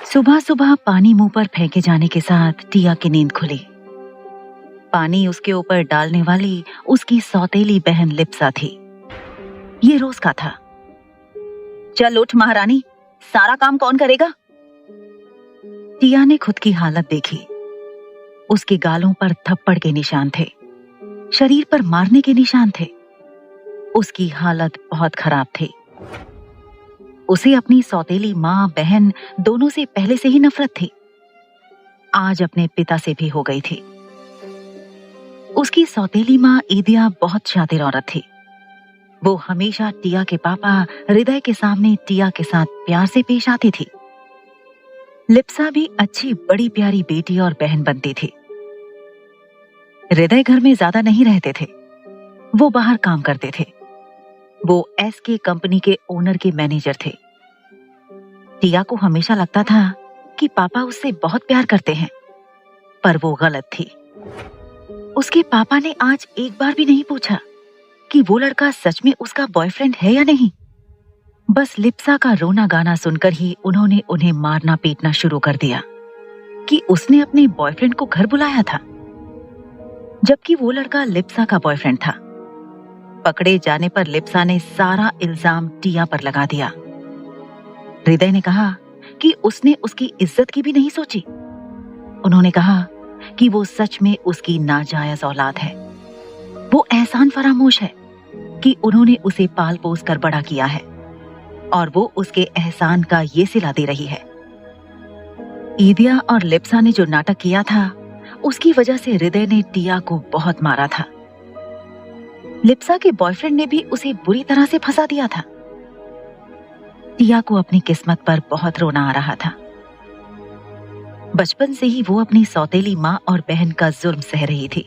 सुबह सुबह पानी मुंह पर फेंके जाने के साथ टिया की नींद खुली। पानी उसके ऊपर डालने वाली उसकी सौतेली बहन लिप्सा थी। ये रोज का था। चल उठ महारानी, सारा काम कौन करेगा? टिया ने खुद की हालत देखी। उसके गालों पर थप्पड़ के निशान थे, शरीर पर मारने के निशान थे। उसकी हालत बहुत खराब थी। उसे अपनी सौतेली माँ बहन दोनों से पहले से ही नफरत थी। आज अपने पिता से भी हो गई थी। उसकी सौतेली माँ ईदिया बहुत शातिर औरत थी। वो हमेशा टिया के पापा हृदय के सामने टिया के साथ प्यार से पेश आती थी। लिप्सा भी अच्छी बड़ी प्यारी बेटी और बहन बनती थी। हृदय घर में ज्यादा नहीं रहते थे, वो बाहर काम करते थे। वो एसके कंपनी के ओनर के मैनेजर थे। टिया को हमेशा लगता था कि पापा उससे बहुत प्यार करते हैं, पर वो गलत थी। उसके पापा ने आज एक बार भी नहीं पूछा कि वो लड़का सच में उसका बॉयफ्रेंड है या नहीं। बस लिप्सा का रोना गाना सुनकर ही उन्होंने उन्हें मारना पीटना शुरू कर दिया कि उसने अपने बॉयफ्रेंड को घर बुलाया था, जबकि वो लड़का लिप्सा का बॉयफ्रेंड था। पकड़े जाने पर लिप्सा ने सारा इल्जाम टिया पर लगा दिया। हृदय ने कहा कि उसने उसकी इज्जत की भी नहीं सोची। उन्होंने कहा कि वो सच में उसकी नाजायज औलाद है। वो एहसान फरामोश है कि उन्होंने उसे पाल पोस कर बड़ा किया है और वो उसके एहसान का ये सिला दे रही है। ईदिया और लिप्सा ने जो नाटक किया था, उसकी वजह से हृदय ने टिया को बहुत मारा था। लिप्सा के बॉयफ्रेंड ने भी उसे बुरी तरह से फंसा दिया था। टिया को अपनी किस्मत पर बहुत रोना आ रहा था। बचपन से ही वो अपनी सौतेली माँ और बहन का जुल्म सह रही थी।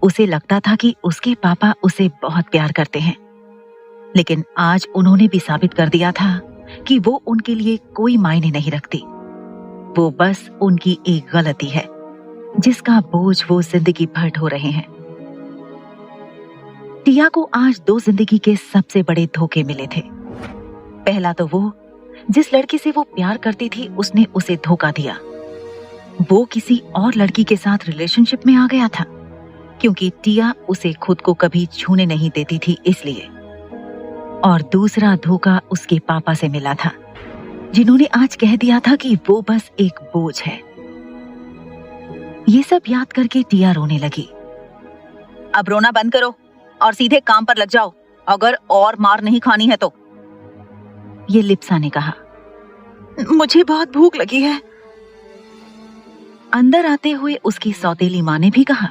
उसे लगता था कि उसके पापा उसे बहुत प्यार करते हैं, लेकिन आज उन्होंने भी साबित कर दिया था कि वो उनके लिए कोई मायने नहीं रखती। वो बस उनकी एक गलती है जिसका बोझ वो जिंदगी भर ढो रहे हैं। टिया को आज दो जिंदगी के सबसे बड़े धोखे मिले थे। पहला तो वो जिस लड़की से वो प्यार करती थी, उसने उसे धोखा दिया। वो किसी और लड़की के साथ रिलेशनशिप में आ गया था क्योंकि टिया उसे खुद को कभी छूने नहीं देती थी, इसलिए। और दूसरा धोखा उसके पापा से मिला था, जिन्होंने आज कह दिया था कि वो बस एक बोझ है। ये सब याद करके टिया रोने लगी। अब रोना बंद करो और सीधे काम पर लग जाओ, अगर और मार नहीं खानी है तो। ये लिप्सा ने कहा। मुझे बहुत भूख लगी है। अंदर आते हुए उसकी सौतेली माँ ने भी कहा।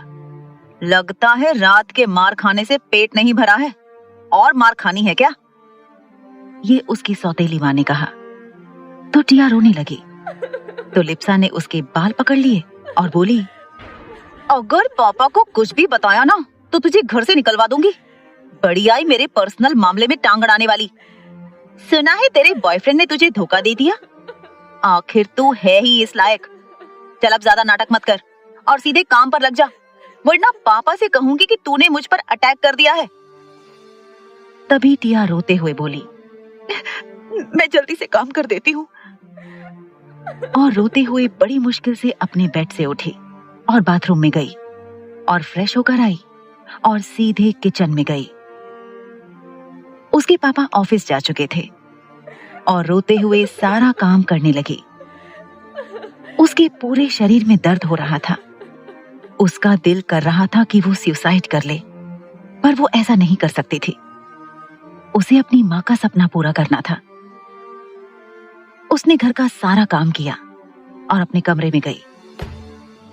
लगता है रात के मार खाने से पेट नहीं भरा है, और मार खानी है क्या? ये उसकी सौतेली माँ ने कहा। तो टिया रोने लगी। तो लिप्सा ने उसके बाल पकड़ लिए और बोली, अगर पापा को कुछ भी बताया ना तो तुझे घर से निकलवा दूंगी। बड़ी आई मेरे पर्सनल मामले में टांग अड़ाने वाली। सुना है तेरे बॉयफ्रेंड ने तुझे धोखा दे दिया? आखिर तू है ही इस लायक। चल अब ज्यादा नाटक मत कर और सीधे काम पर लग जा, वरना पापा से कहूंगी कि तूने मुझ पर अटैक कर दिया है। तभी टिया रोते हुए बोली, मैं जल्दी से काम कर देती हूँ। और रोते हुए बड़ी मुश्किल से अपने बेड से उठी और बाथरूम में गई और फ्रेश होकर आई और सीधे किचन में गई। उसके पापा ऑफिस जा चुके थे और रोते हुए सारा काम करने लगी। उसके पूरे शरीर में दर्द हो रहा था। उसका दिल कर रहा था कि वो सुसाइड कर ले, पर वो ऐसा नहीं कर सकती थी। उसे अपनी माँ का सपना पूरा करना था। उसने घर का सारा काम किया और अपने कमरे में गई।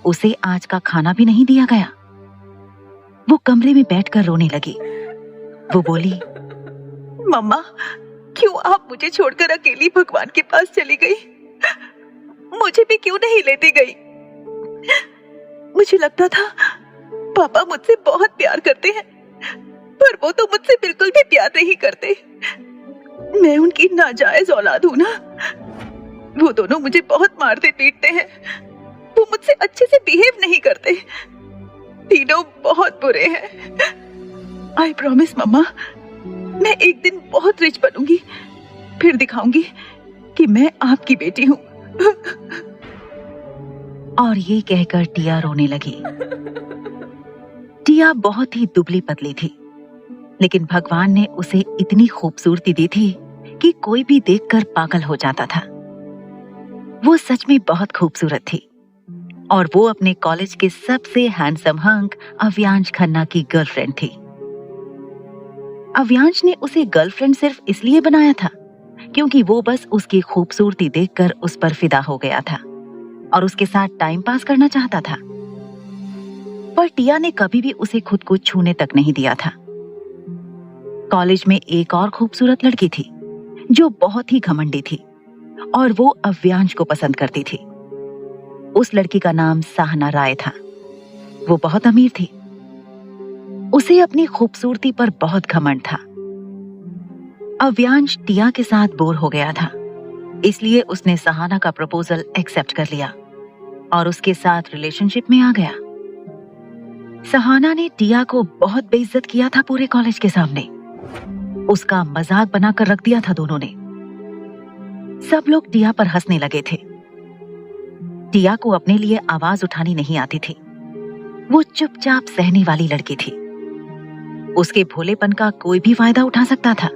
उसे आज का खाना भी नहीं दिया गया। वो कमरे में बैठकर रोने लगी। वो बोली, मम्मा, क्यों आप मुझे छोड़कर अकेली भगवान के पास चली गई? मुझे भी क्यों नहीं लेती गई? मुझे लगता था पापा मुझसे बहुत प्यार करते हैं, पर वो तो मुझसे बिल्कुल भी प्यार नहीं करते। मैं उनकी नाजायज औलाद हूं ना। वो दोनों मुझे बहुत मारते पीटते हैं। वो मुझसे अच्छे से बिहेव नहीं करते। तीनों बहुत बुरे हैं। आई प्रॉमिस मम्मा, मैं एक दिन बहुत रिच बनूंगी, फिर दिखाऊंगी कि मैं आपकी बेटी हूँ। और ये कहकर टिया रोने लगी। टिया बहुत ही दुबली पतली थी, लेकिन भगवान ने उसे इतनी खूबसूरती दी थी कि कोई भी देखकर पागल हो जाता था। वो सच में बहुत खूबसूरत थी और वो अपने कॉलेज के सबसे हैंडसम हंक अव्यांश खन्ना की गर्लफ्रेंड थी। अव्यांश ने उसे गर्लफ्रेंड सिर्फ इसलिए बनाया था क्योंकि वो बस उसकी खूबसूरती देखकर उस पर फिदा हो गया था और उसके साथ टाइम पास करना चाहता था। पर टिया ने कभी भी उसे खुद को छूने तक नहीं दिया था। कॉलेज में एक और खूबसूरत लड़की थी जो बहुत ही घमंडी थी और वो अव्यांश को पसंद करती थी। उस लड़की का नाम साहना राय था। वो बहुत अमीर थी। उसे अपनी खूबसूरती पर बहुत घमंड था। अव्यांश टिया के साथ बोर हो गया था, इसलिए उसने सहाना का प्रपोजल एक्सेप्ट कर लिया और उसके साथ रिलेशनशिप में आ गया। सहाना ने टिया को बहुत बेइज्जत किया था पूरे कॉलेज के सामने। उसका मजाक बनाकर रख दिया था दोनों ने। सब लोग टिया पर हंसने लगे थे। टिया को अपने लिए आवाज उठानी नहीं आती थी। वो चुपचाप सहने वाली लड़की थी। उसके भोलेपन का कोई भी फायदा उठा सकता था।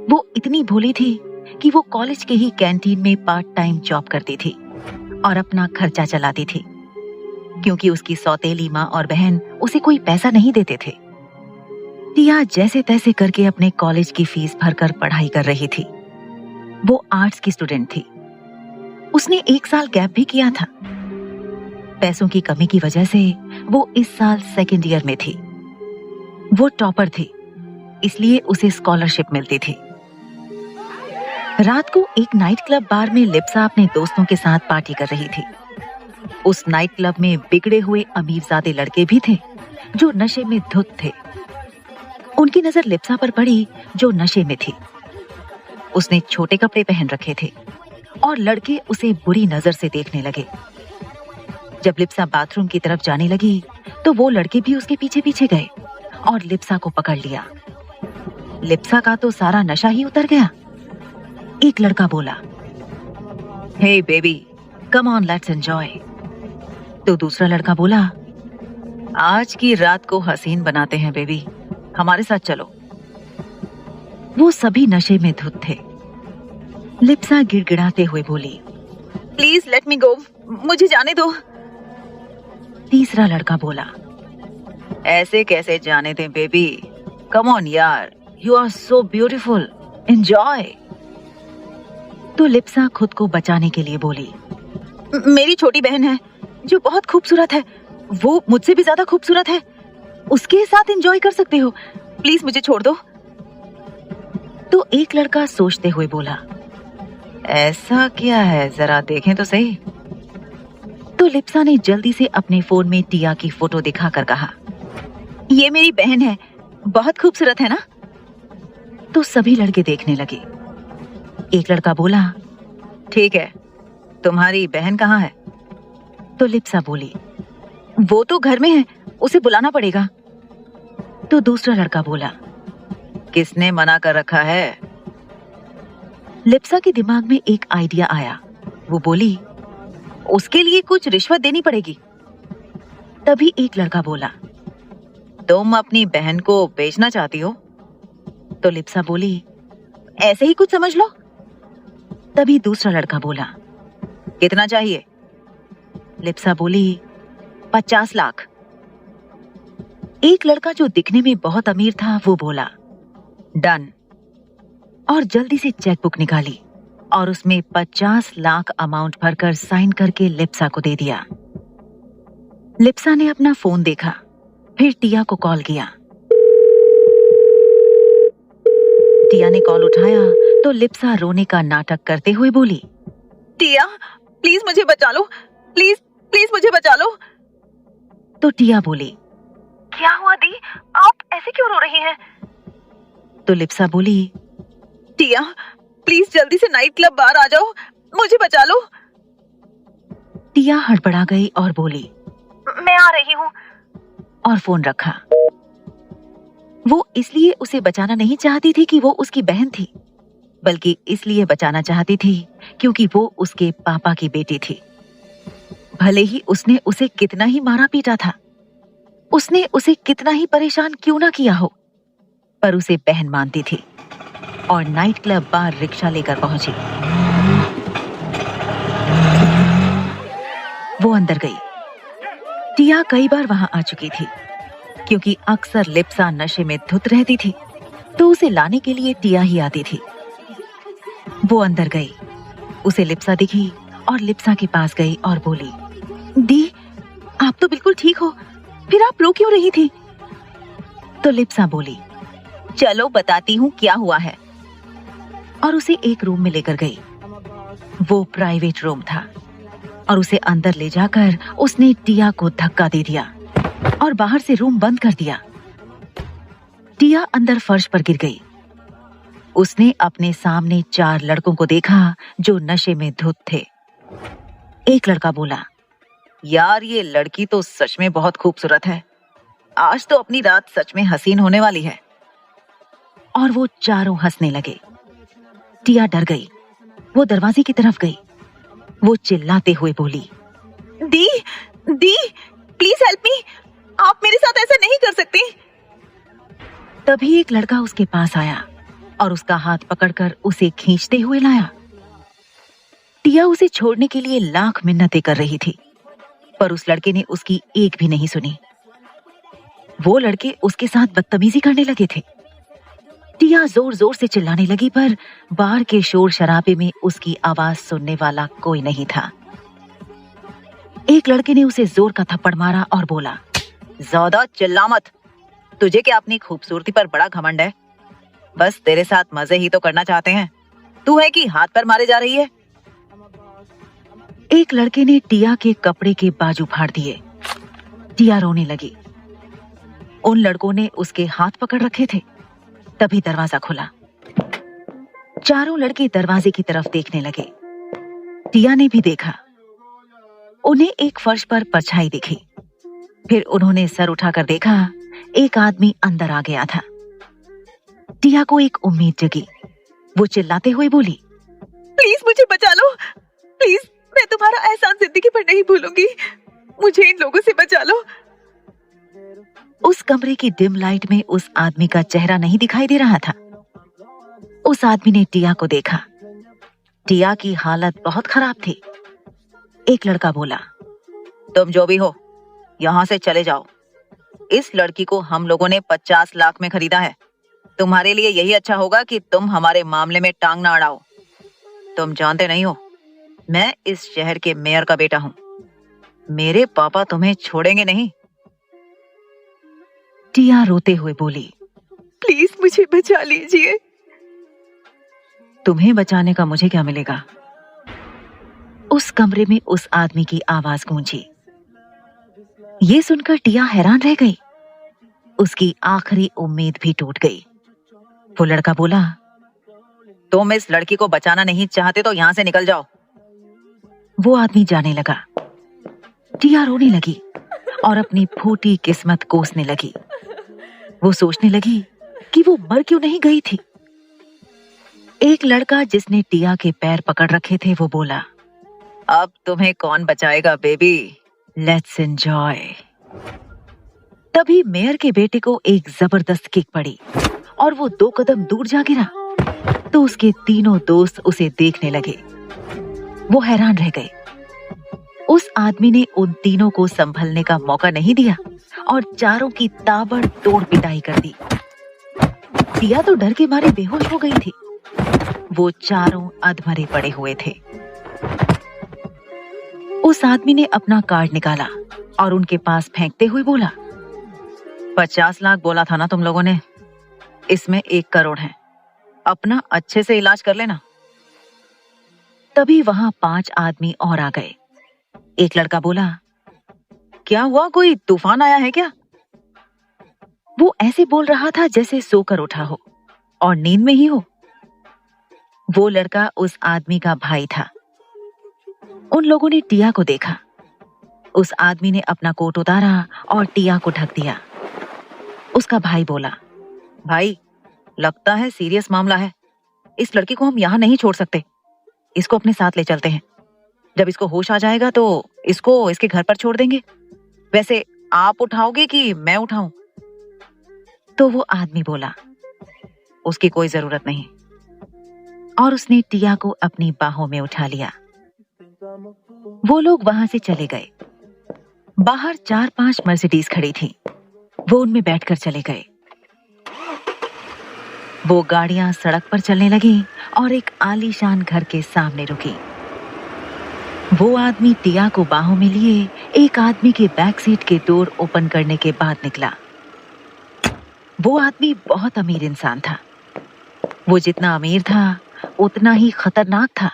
वो इतनी भोली थी कि वो कॉलेज के ही कैंटीन में पार्ट टाइम जॉब करती थी और अपना खर्चा चलाती थी, क्योंकि उसकी सौतेली माँ और बहन उसे कोई पैसा नहीं देते थे। टिया जैसे तैसे करके अपने कॉलेज की फीस भरकर पढ़ाई कर रही थी। वो आर्ट्स की स्टूडेंट थी। उसने 1 साल गैप भी किया था। पैसों की कमी की वजह से वो इस साल सेकेंड ईयर में थी। वो टॉपर थी, इसलिए उसे स्कॉलरशिप मिलती थी। रात को एक नाइट क्लब बार में लिप्सा अपने दोस्तों के साथ पार्टी कर रही थी। उस नाइट क्लब में बिगड़े हुए अमीरजादे लड़के भी थे जो नशे में धुत थे। उनकी नजर लिप्सा पर पड़ी जो नशे में थी। उसने छोटे कपड़े पहन रखे थे और लड़के उसे बुरी नजर से देखने लगे। जब लिप्सा बाथरूम की तरफ जाने लगी तो वो लड़के भी उसके पीछे पीछे गए और लिप्सा को पकड़ लिया। लिप्सा का तो सारा नशा ही उतर गया। एक लड़का बोला, "hey baby, come on, let's enjoy." तो दूसरा लड़का बोला, "आज की रात को हसीन बनाते हैं बेबी, हमारे साथ चलो।" वो सभी नशे में धुत थे। लिप्सा गिड़गिड़ाते हुए बोली, "प्लीज लेट मी गो, मुझे जाने दो।" तीसरा लड़का बोला, "ऐसे कैसे जाने दें बेबी, कम ऑन यार, you are so beautiful, enjoy." तो लिप्सा खुद को बचाने के लिए बोली, "मेरी छोटी बहन है जो बहुत खूबसूरत है, वो मुझसे भी ज्यादा खूबसूरत है, उसके साथ एंजॉय कर सकते हो, प्लीज मुझे छोड़ दो।" तो एक लड़का सोचते हुए बोला, "ऐसा क्या है, जरा देखें तो सही।" तो लिप्सा ने जल्दी से अपने फोन में टिया की फोटो दिखाकर कहा, "ये मेरी बहन है, बहुत खूबसूरत है ना?" तो सभी लड़के देखने लगे। एक लड़का बोला, "ठीक है, तुम्हारी बहन कहाँ है?" तो लिप्सा बोली, "वो तो घर में है, उसे बुलाना पड़ेगा।" तो दूसरा लड़का बोला, "किसने मना कर रखा है?" लिप्सा के दिमाग में एक आइडिया आया। वो बोली, "उसके लिए कुछ रिश्वत देनी पड़ेगी।" तभी एक लड़का बोला, "तुम अपनी बहन को बेचना चाहती हो?" तो लिप्सा बोली, "ऐसे ही कुछ समझ लो।" तभी दूसरा लड़का बोला, "कितना चाहिए?" लिप्सा बोली, 50 लाख। एक लड़का जो दिखने में बहुत अमीर था वो बोला, "डन।" और जल्दी से चेकबुक निकाली और उसमें 50 लाख अमाउंट भरकर साइन करके लिप्सा को दे दिया। लिप्सा ने अपना फोन देखा, फिर टिया को कॉल किया। टिया ने कॉल उठाया तो लिप्सा रोने का नाटक करते हुए बोली, "टिया, प्लीज मुझे बचा लो, प्लीज प्लीज मुझे बचा लो।" तो टिया बोली, "क्या हुआ दी, आप ऐसे क्यों रो रही हैं?" तो लिप्सा बोली, "टिया, प्लीज जल्दी से नाइट क्लब बाहर आ जाओ, मुझे बचा लो।" टिया हड़बड़ा गई और बोली, "मैं आ रही हूँ," और फोन रखा। वो इसलिए उसे बचाना नहीं चाहती थी कि वो उसकी बहन थी। बल्कि इसलिए बचाना चाहती थी क्योंकि वो उसके पापा की बेटी थी। भले ही उसने उसे कितना ही मारा पीटा था, उसने उसे कितना ही परेशान क्यों ना किया हो, पर उसे बहन मानती थी और नाइट क्लब बार रिक्शा लेकर पहुंची। वो अंदर गई। टिया कई बार वहां आ चुकी थी क्योंकि अक्सर लिप्सा नशे में धुत रहती थी, तो उसे लाने के लिए टिया ही आती थी। वो अंदर गई, उसे लिप्सा दिखी और लिप्सा के पास गई और बोली, दी, आप तो बिल्कुल ठीक हो, फिर आप रो क्यों रही थी? तो लिप्सा बोली, चलो बताती हूँ क्या हुआ है, और उसे एक रूम में लेकर गई। वो प्राइवेट रूम था और उसे अंदर ले जाकर उसने टिया को धक्का दे दिया और बाहर से रूम बंद कर दिया। टिया अंदर फर्श पर गिर गई। उसने अपने सामने 4 लड़कों को देखा जो नशे में धुत थे। एक लड़का बोला, यार ये लड़की तो सच में बहुत खूबसूरत है, आज तो अपनी रात सच में हसीन होने वाली है। और वो चारों हंसने लगे। टिया डर गई। वो दरवाजे की तरफ गई। वो चिल्लाते हुए बोली, दी, दी, प्लीज हेल्प मी, आप मेरे साथ ऐसा नहीं कर सकती। तभी एक लड़का उसके पास आया और उसका हाथ पकड़कर उसे खींचते हुए लाया। टिया उसे छोड़ने के लिए लाख मिन्नतें कर रही थी, पर उस लड़के ने उसकी एक भी नहीं सुनी। वो लड़के उसके साथ बदतमीजी करने लगे थे। टिया जोर जोर से चिल्लाने लगी, पर बाहर के शोर शराबे में उसकी आवाज सुनने वाला कोई नहीं था। एक लड़के ने उसे जोर का थप्पड़ मारा और बोला, ज्यादा चिल्ला मत, तुझे क्या अपनी खूबसूरती पर बड़ा घमंड है? बस तेरे साथ मजे ही तो करना चाहते हैं, तू है कि हाथ पर मारे जा रही है? एक लड़के ने टिया के कपड़े के बाजू फाड़ दिए। टिया रोने लगी। उन लड़कों ने उसके हाथ पकड़ रखे थे। तभी दरवाजा खुला। चारों लड़के दरवाजे की तरफ देखने लगे। टिया ने भी देखा। उन्हें एक फर्श पर परछाई दिखी। फिर उन्होंने सर उठाकर देखा, एक आदमी अंदर आ गया था। टिया को एक उम्मीद जगी। वो चिल्लाते हुए बोली, प्लीज मुझे बचा लो, प्लीज, मैं तुम्हारा एहसान जिंदगी भर नहीं भूलूंगी, मुझे इन लोगों से बचा लो। उस कमरे की डिम लाइट में उस आदमी का चेहरा नहीं दिखाई दे रहा था। उस आदमी ने टिया को देखा। टिया की हालत बहुत खराब थी। एक लड़का बोला, तुम जो भी हो, यहां से चले जाओ। इस लड़की को हम लोगों ने 50 लाख में खरीदा है। तुम्हारे लिए यही अच्छा होगा कि तुम हमारे मामले में टांग ना अड़ाओ। तुम जानते नहीं हो, मैं इस शहर के मेयर का बेटा हूं। मेरे पापा तुम्हें छोड़ेंगे नहीं। टिया रोते हुए बोली, प्लीज मुझे बचा लीजिए। तुम्हें बचाने का मुझे क्या मिलेगा? उस कमरे में उस आदमी की आवाज गूंजी। ये सुनकर टिया हैरान रह गई। उसकी आखिरी उम्मीद भी टूट गई। वो लड़का बोला, तुम इस लड़की को बचाना नहीं चाहते तो यहां से निकल जाओ। वो आदमी जाने लगा। टिया रोने लगी और अपनी फूटी किस्मत कोसने लगी। वो सोचने लगी कि वो मर क्यों नहीं गई थी। एक लड़का जिसने टिया के पैर पकड़ रखे थे, वो बोला, अब तुम्हें कौन बचाएगा बेबी, लेट्स एंजॉय। तभी मेयर के बेटे को एक जबरदस्त किक पड़ी और वो 2 कदम दूर जा गिरा। तो उसके तीनों दोस्त उसे देखने लगे। वो हैरान रह गए। उस आदमी ने उन तीनों को संभलने का मौका नहीं दिया और चारों की ताबड़तोड़ पिटाई कर दी। टिया तो डर के मारे बेहोश हो गई थी। वो चारों अधमरे पड़े हुए थे। उस आदमी ने अपना कार्ड निकाला और उनके पास फेंकते हुए बोला, 50 लाख बोला था ना तुम लोगों ने, इसमें 1 करोड़ है, अपना अच्छे से इलाज कर लेना। तभी वहां 5 आदमी और आ गए। एक लड़का बोला, क्या हुआ, कोई तूफान आया है क्या? वो ऐसे बोल रहा था जैसे सोकर उठा हो और नींद में ही हो। वो लड़का उस आदमी का भाई था। उन लोगों ने टिया को देखा। उस आदमी ने अपना कोट उतारा और टिया को ढक दिया। उसका भाई बोला, भाई लगता है सीरियस मामला है, इस लड़की को हम यहाँ नहीं छोड़ सकते। इसको अपने साथ ले चलते हैं। जब इसको होश आ जाएगा तो इसको इसके घर पर छोड़ देंगे। वैसे आप उठाओगे कि मैं उठाऊं? तो वो आदमी बोला, उसकी कोई जरूरत नहीं। और उसने टिया को अपनी बाहों में उठा लिया। वो लोग वहां से चले गए। बाहर 4-5 मर्सिडीज खड़ी थी। वो उनमें बैठकर चले गए। वो गाड़ियां सड़क पर चलने लगी और एक आलीशान घर के सामने रुकी। वो आदमी टिया को बाहों में लिए एक आदमी के बैक सीट के डोर ओपन करने के बाद निकला। वो आदमी बहुत अमीर इंसान था। वो जितना अमीर था उतना ही खतरनाक था।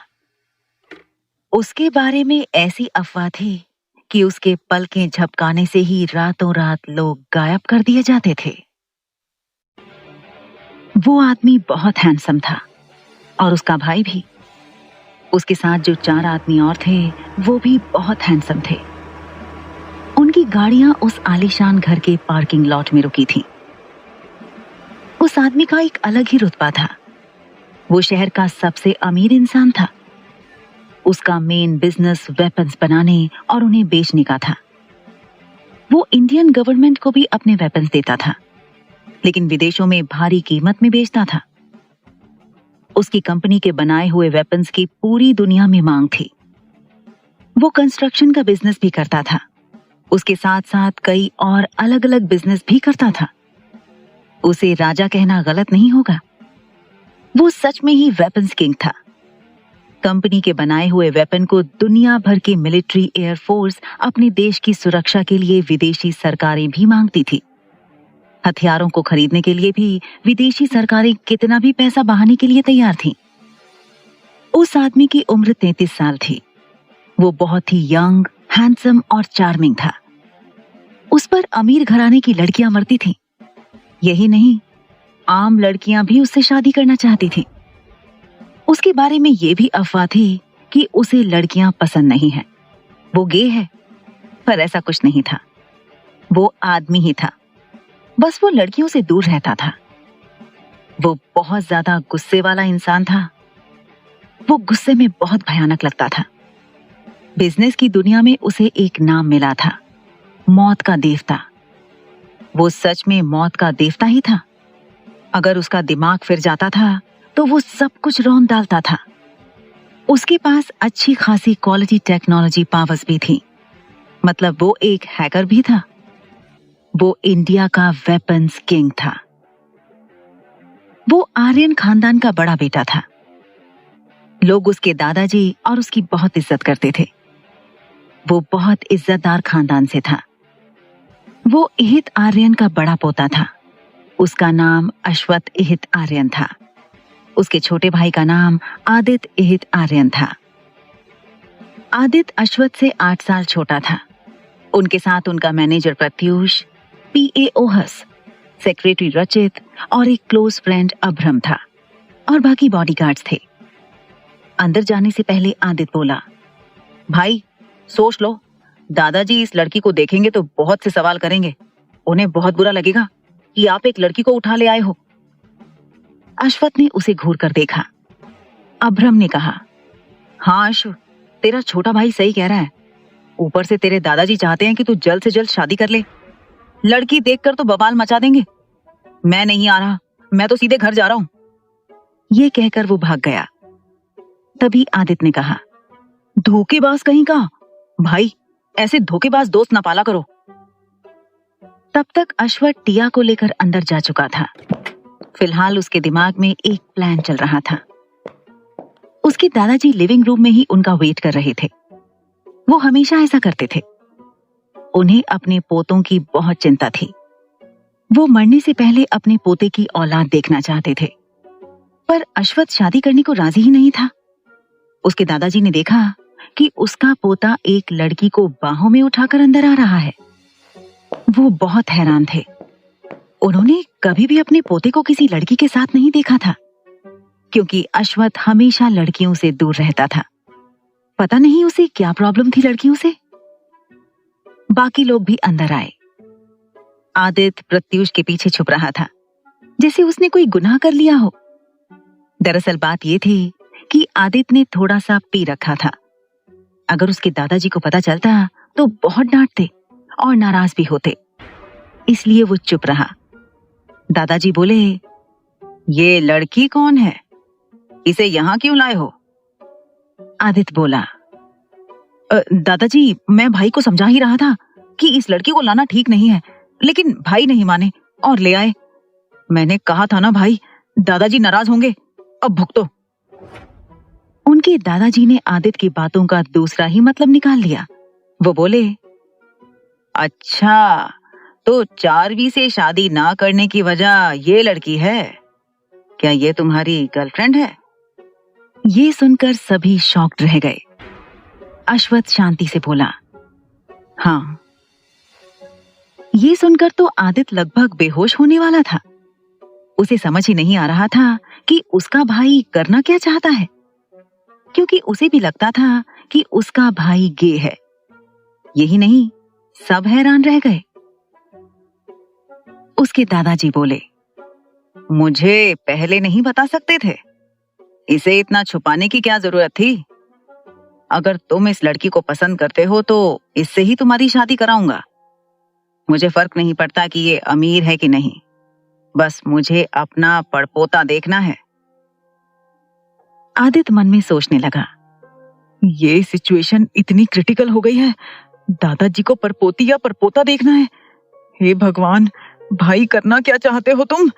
उसके बारे में ऐसी अफवाह थी कि उसके पलकें झपकाने से ही रातों रात लोग गायब कर दिए जाते थे। वो आदमी बहुत हैंडसम था और उसका भाई भी। उसके साथ जो 4 आदमी और थे वो भी बहुत हैंडसम थे। उनकी गाड़ियां उस आलीशान घर के पार्किंग लॉट में रुकी थी। उस आदमी का एक अलग ही रुतबा था। वो शहर का सबसे अमीर इंसान था। उसका मेन बिजनेस वेपन्स बनाने और उन्हें बेचने का था। वो इंडियन गवर्नमेंट को भी अपने वेपन्स देता था, लेकिन विदेशों में भारी कीमत में बेचता था। उसकी कंपनी के बनाए हुए वेपन्स की पूरी दुनिया में मांग थी। वो कंस्ट्रक्शन का बिजनेस भी करता था। उसके साथ साथ कई और अलग अलग बिजनेस भी करता था। उसे राजा कहना गलत नहीं होगा। वो सच में ही वेपन्स किंग था। कंपनी के बनाए हुए वेपन को दुनिया भर की मिलिट्री एयरफोर्स अपने देश की सुरक्षा के लिए विदेशी सरकारें भी मांगती थी। हथियारों को खरीदने के लिए भी विदेशी सरकारें कितना भी पैसा बहाने के लिए तैयार थीं। उस आदमी की उम्र 33 साल थी। वो बहुत ही यंग, हैंडसम और चार्मिंग था। उस पर अमीर घराने की लड़कियां मरती थीं। यही नहीं, आम लड़कियां भी उससे शादी करना चाहती थीं। उसके बारे में यह भी अफवाह थी कि उसे लड़कियां पसंद नहीं हैं। वो गे है, पर ऐसा कुछ नहीं था। वो आदमी ही था, बस वो लड़कियों से दूर रहता था। वो बहुत ज्यादा गुस्से वाला इंसान था। वो गुस्से में बहुत भयानक लगता था। बिजनेस की दुनिया में उसे एक नाम मिला था, मौत का देवता। वो सच में मौत का देवता ही था। अगर उसका दिमाग फिर जाता था तो वो सब कुछ रौंद डालता था। उसके पास अच्छी खासी क्वालिटी टेक्नोलॉजी पावर्स भी थी। मतलब वो एक हैकर भी था। वो इंडिया का वेपन्स किंग था। वो आर्यन खानदान का बड़ा बेटा था। लोग उसके दादाजी और उसकी बहुत इज्जत करते थे। वो बहुत इज्जतदार खानदान से था। वो इहित आर्यन का बड़ा पोता था। उसका नाम अश्वत इहित आर्यन था। उसके छोटे भाई का नाम आदित्य इहित आर्यन था। आदित्य अश्वत से 8 साल छोटा था। उनके साथ उनका मैनेजर प्रत्यूष, पीए ओहस, सेक्रेटरी रचित और एक क्लोज फ्रेंड अभ्रम था, और बाकी बॉडीगार्ड्स थे। अंदर जाने से पहले आदित्य बोला, भाई सोच लो, दादाजी इस लड़की को देखेंगे तो बहुत से सवाल करेंगे। उन्हें बहुत बुरा लगेगा कि आप एक लड़की को उठा ले आए हो। अश्वत ने उसे घूर कर देखा। अभ्रम ने कहा, हाँ अश्व, तेरा छोटा भाई सही कह रहा है। ऊपर से तेरे दादाजी चाहते हैं कि तू जल्द से जल्द शादी कर ले। लड़की देखकर तो बवाल मचा देंगे। मैं नहीं आ रहा, मैं तो सीधे घर जा रहा हूं। ये कहकर वो भाग गया। तभी आदित्य ने कहा, धोखेबाज कहीं का, भाई ऐसे धोखेबाज दोस्त ना पाला करो। तब तक अश्वत टिया को लेकर अंदर जा चुका था। फिलहाल उसके दिमाग में एक प्लान चल रहा था। उसके दादाजी लिविंग रूम में ही उनका वेट कर रहे थे। वो हमेशा ऐसा करते थे। उन्हें अपने पोतों की बहुत चिंता थी। वो मरने से पहले अपने पोते की औलाद देखना चाहते थे, पर अश्वत शादी करने को राजी ही नहीं था। उसके दादाजी ने देखा कि उसका पोता एक लड़की को बाहों में उठाकर अंदर आ रहा है। वो बहुत हैरान थे। उन्होंने कभी भी अपने पोते को किसी लड़की के साथ नहीं देखा था, क्योंकि अश्वत हमेशा लड़कियों से दूर रहता था। पता नहीं उसे क्या प्रॉब्लम थी लड़कियों से। बाकी लोग भी अंदर आए। आदित्य प्रत्यूष के पीछे छुप रहा था, जैसे उसने कोई गुनाह कर लिया हो। दरअसल बात ये थी कि आदित्य ने थोड़ा सा पी रखा था। अगर उसके दादाजी को पता चलता तो बहुत डांटते और नाराज भी होते, इसलिए वो चुप रहा। दादाजी बोले, ये लड़की कौन है? इसे यहाँ क्यों लाए हो? आदित्य बोला, दादाजी, मैं भाई को समझा ही रहा था कि इस लड़की को लाना ठीक नहीं है, लेकिन भाई नहीं माने और ले आए। मैंने कहा था ना भाई, दादाजी नाराज होंगे, अब भुगतो। उनके दादाजी ने आदित्य की बातों का दूसरा ही मतलब निकाल लिया। वो बोले, अच्छा, तो 4वीं से शादी ना करने की वजह ये लड़की है? क्या ये तुम्हारी गर्लफ्रेंड है? ये सुनकर सभी शॉक्ड रह गए। अश्वथ शांति से बोला, हाँ। ये सुनकर तो आदित्य लगभग बेहोश होने वाला था। उसे समझ ही नहीं आ रहा था कि उसका भाई करना क्या चाहता है, क्योंकि उसे भी लगता था कि उसका भाई गे है। यही नहीं, सब हैरान रह गए। उसके दादाजी बोले, मुझे पहले नहीं बता सकते थे? इसे इतना छुपाने की क्या जरूरत थी? अगर तुम इस लड़की को पसंद करते हो तो इससे ही तुम्हारी शादी कराऊंगा। मुझे फर्क नहीं पड़ता कि ये अमीर है कि नहीं, बस मुझे अपना पड़पोता देखना है। आदित्य मन में सोचने लगा, ये सिचुएशन इतनी क्रिटिकल हो गई है, दादाजी को परपोती या परपोता देखना है। हे भगवान, भाई करना क्या चाहते हो तुम?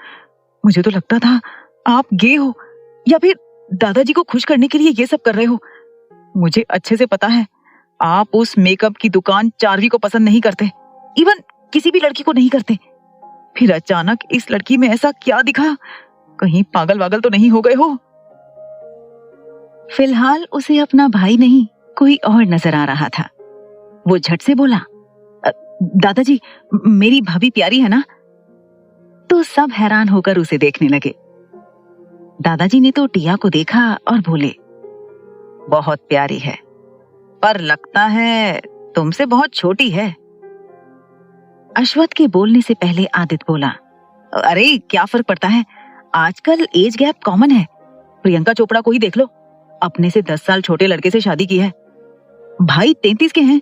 मुझे तो लगता था आप गे हो या फिर दादाजी को खुश करने के लिए ये सब कर रहे हो। मुझे अच्छे से पता है आप उस मेकअप की दुकान चार्वी को पसंद नहीं करते, इवन किसी भी लड़की को नहीं करते। फिर अचानक इस लड़की में ऐसा क्या दिखा? कहीं पागल वागल तो नहीं हो गए हो? फिलहाल उसे अपना भाई नहीं कोई और नजर आ रहा था। वो झट से बोला, दादाजी, मेरी भाभी प्यारी है ना? तो सब हैरान होकर उसे देखने लगे। दादाजी ने तो टिया को देखा और बोले, बहुत प्यारी है, पर लगता है तुमसे बहुत छोटी है। अश्वथ के बोलने से पहले आदित्य बोला, अरे क्या फर्क पड़ता है, आजकल एज गैप कॉमन है। प्रियंका चोपड़ा को ही देख लो, अपने से 10 साल छोटे लड़के से शादी की है। भाई 33 के हैं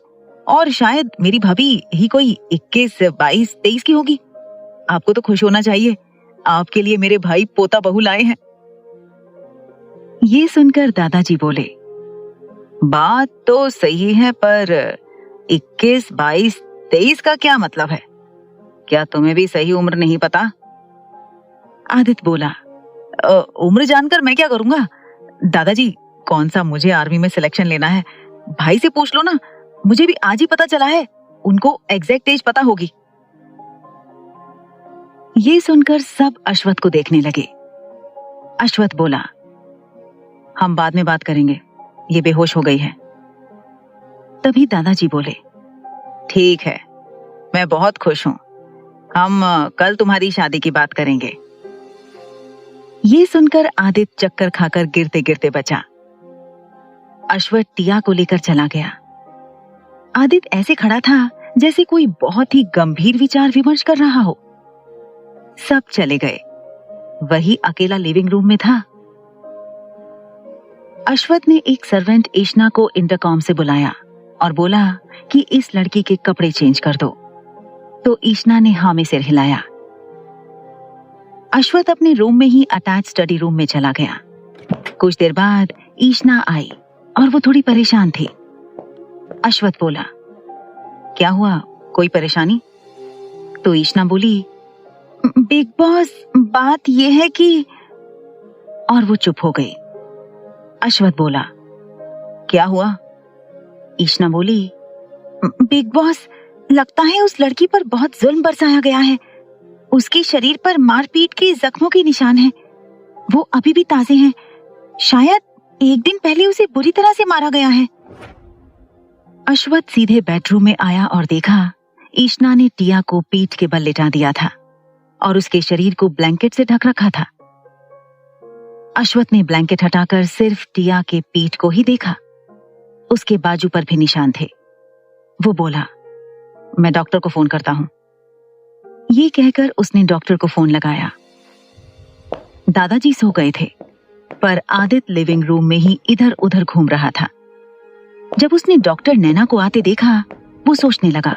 और शायद मेरी भाभी ही कोई 21, 22, 23 की होगी। आपको तो खुश होना चाहिए, आपके लिए मेरे भाई पोता बहू लाए हैं। ये सुनकर दादाजी बोले, बात तो सही है, पर 21, 22, 23 का क्या मतलब है? क्या तुम्हें भी सही उम्र नहीं पता? आदित्य बोला, उम्र जानकर मैं क्या करूंगा? दादाजी, कौन सा मुझे आर्मी में सिलेक्शन लेना है? भाई से पूछ लो ना, मुझे भी आज ही पता चला है, उनको एग्जैक्ट एज पता होगी। ये सुनकर सब अश्वथ को देखने लगे। अश्वथ बोला, हम बाद में बात करेंगे, ये बेहोश हो गई है। तभी दादाजी बोले, ठीक है, मैं बहुत खुश हूं, हम कल तुम्हारी शादी की बात करेंगे। ये सुनकर आदित्य चक्कर खाकर गिरते गिरते बचा। अश्वथ टिया को लेकर चला गया। आदित्य ऐसे खड़ा था जैसे कोई बहुत ही गंभीर विचार विमर्श कर रहा हो। सब चले गए, वही अकेला लिविंग रूम में था। अश्वथ ने एक सर्वेंट ईशना को इंटरकॉम से बुलाया और बोला कि इस लड़की के कपड़े चेंज कर दो। तो ईशना ने हाँ में सिर हिलाया। अश्वथ अपने रूम में ही अटैच स्टडी रूम में चला गया। कुछ देर बाद ईशना आई और वो थोड़ी परेशान थी। अश्वथ बोला, क्या हुआ, कोई परेशानी? तो ईशना बोली, बिग बॉस, बात यह है कि, और वो चुप हो गई। अश्वथ बोला, क्या हुआ? ईशना बोली, बिग बॉस, लगता है उस लड़की पर बहुत जुल्म बरसाया गया है। उसके शरीर पर मारपीट के जख्मों के निशान हैं। वो अभी भी ताजे हैं। शायद एक दिन पहले उसे बुरी तरह से मारा गया है। अश्वथ सीधे बेडरूम में आया और देखा ईशना ने टिया को पीठ के बल लेटा दिया था और उसके शरीर को ब्लैंकेट से ढक रखा था। अश्वथ ने ब्लैंकेट हटाकर सिर्फ टिया के पीठ को ही देखा। उसके बाजू पर भी निशान थे। वो बोला, मैं डॉक्टर को फोन करता हूं। ये कहकर उसने डॉक्टर को फोन लगाया। दादाजी सो गए थे। पर आदित्य लिविंग रूम में ही इधर उधर घूम रहा था। जब उसने डॉक्टर नैना को आते देखा, वो सोचने लगा,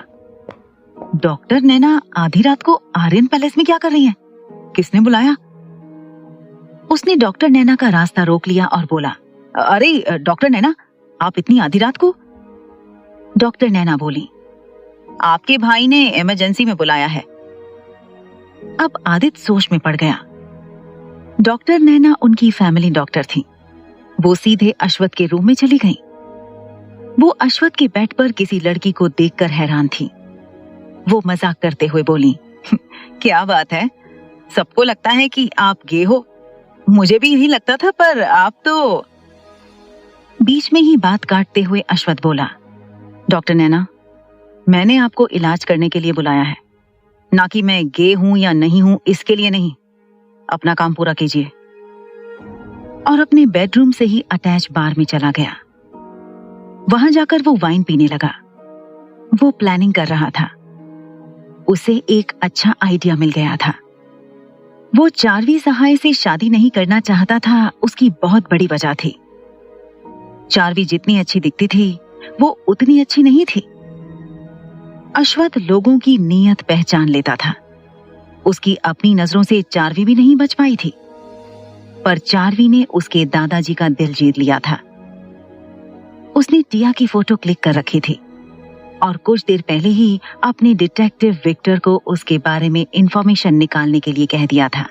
डॉक्टर नैना आधी रात को आर्यन पैलेस में क्या कर रही हैं? किसने बुलाया? उसने डॉक्टर नैना का रास्ता रोक लिया और बोला, अरे डॉक्टर नैना, आप इतनी आधी रात को? डॉक्टर नैना बोली, आपके भाई ने इमरजेंसी में बुलाया है। अब आदित्य सोच में पड़ गया। डॉक्टर नैना उनकी फैमिली डॉक्टर थी। वो सीधे अश्वथ के रूम में चली गई। वो अश्वथ के बेड पर किसी लड़की को देखकर हैरान थी। वो मजाक करते हुए बोली, क्या बात है, सबको लगता है कि आप गे हो। मुझे भी यही लगता था, पर आप तो। बीच में ही बात काटते हुए अश्वथ बोला, डॉक्टर नैना, मैंने आपको इलाज करने के लिए बुलाया है, ना कि मैं गे हूं या नहीं हूं इसके लिए नहीं। अपना काम पूरा कीजिए। और अपने बेडरूम से ही अटैच बार में चला गया। वहां जाकर वो वाइन पीने लगा। वो प्लानिंग कर रहा था। उसे एक अच्छा आइडिया मिल गया था। वो चारवी सहाय से शादी नहीं करना चाहता था, उसकी बहुत बड़ी वजह थी। चारवी जितनी अच्छी दिखती थी, वो उतनी अच्छी नहीं थी। अश्वथ लोगों की नीयत पहचान लेता था। उसकी अपनी नजरों से चारवी भी नहीं बच पाई थी, पर चारवी ने उसके दादाजी का दिल जीत लिया था। उसने टिया की फोटो क्लिक कर रखी थी और कुछ देर पहले ही अपने डिटेक्टिव विक्टर को उसके बारे में इंफॉर्मेशन निकालने के लिए कह दिया था।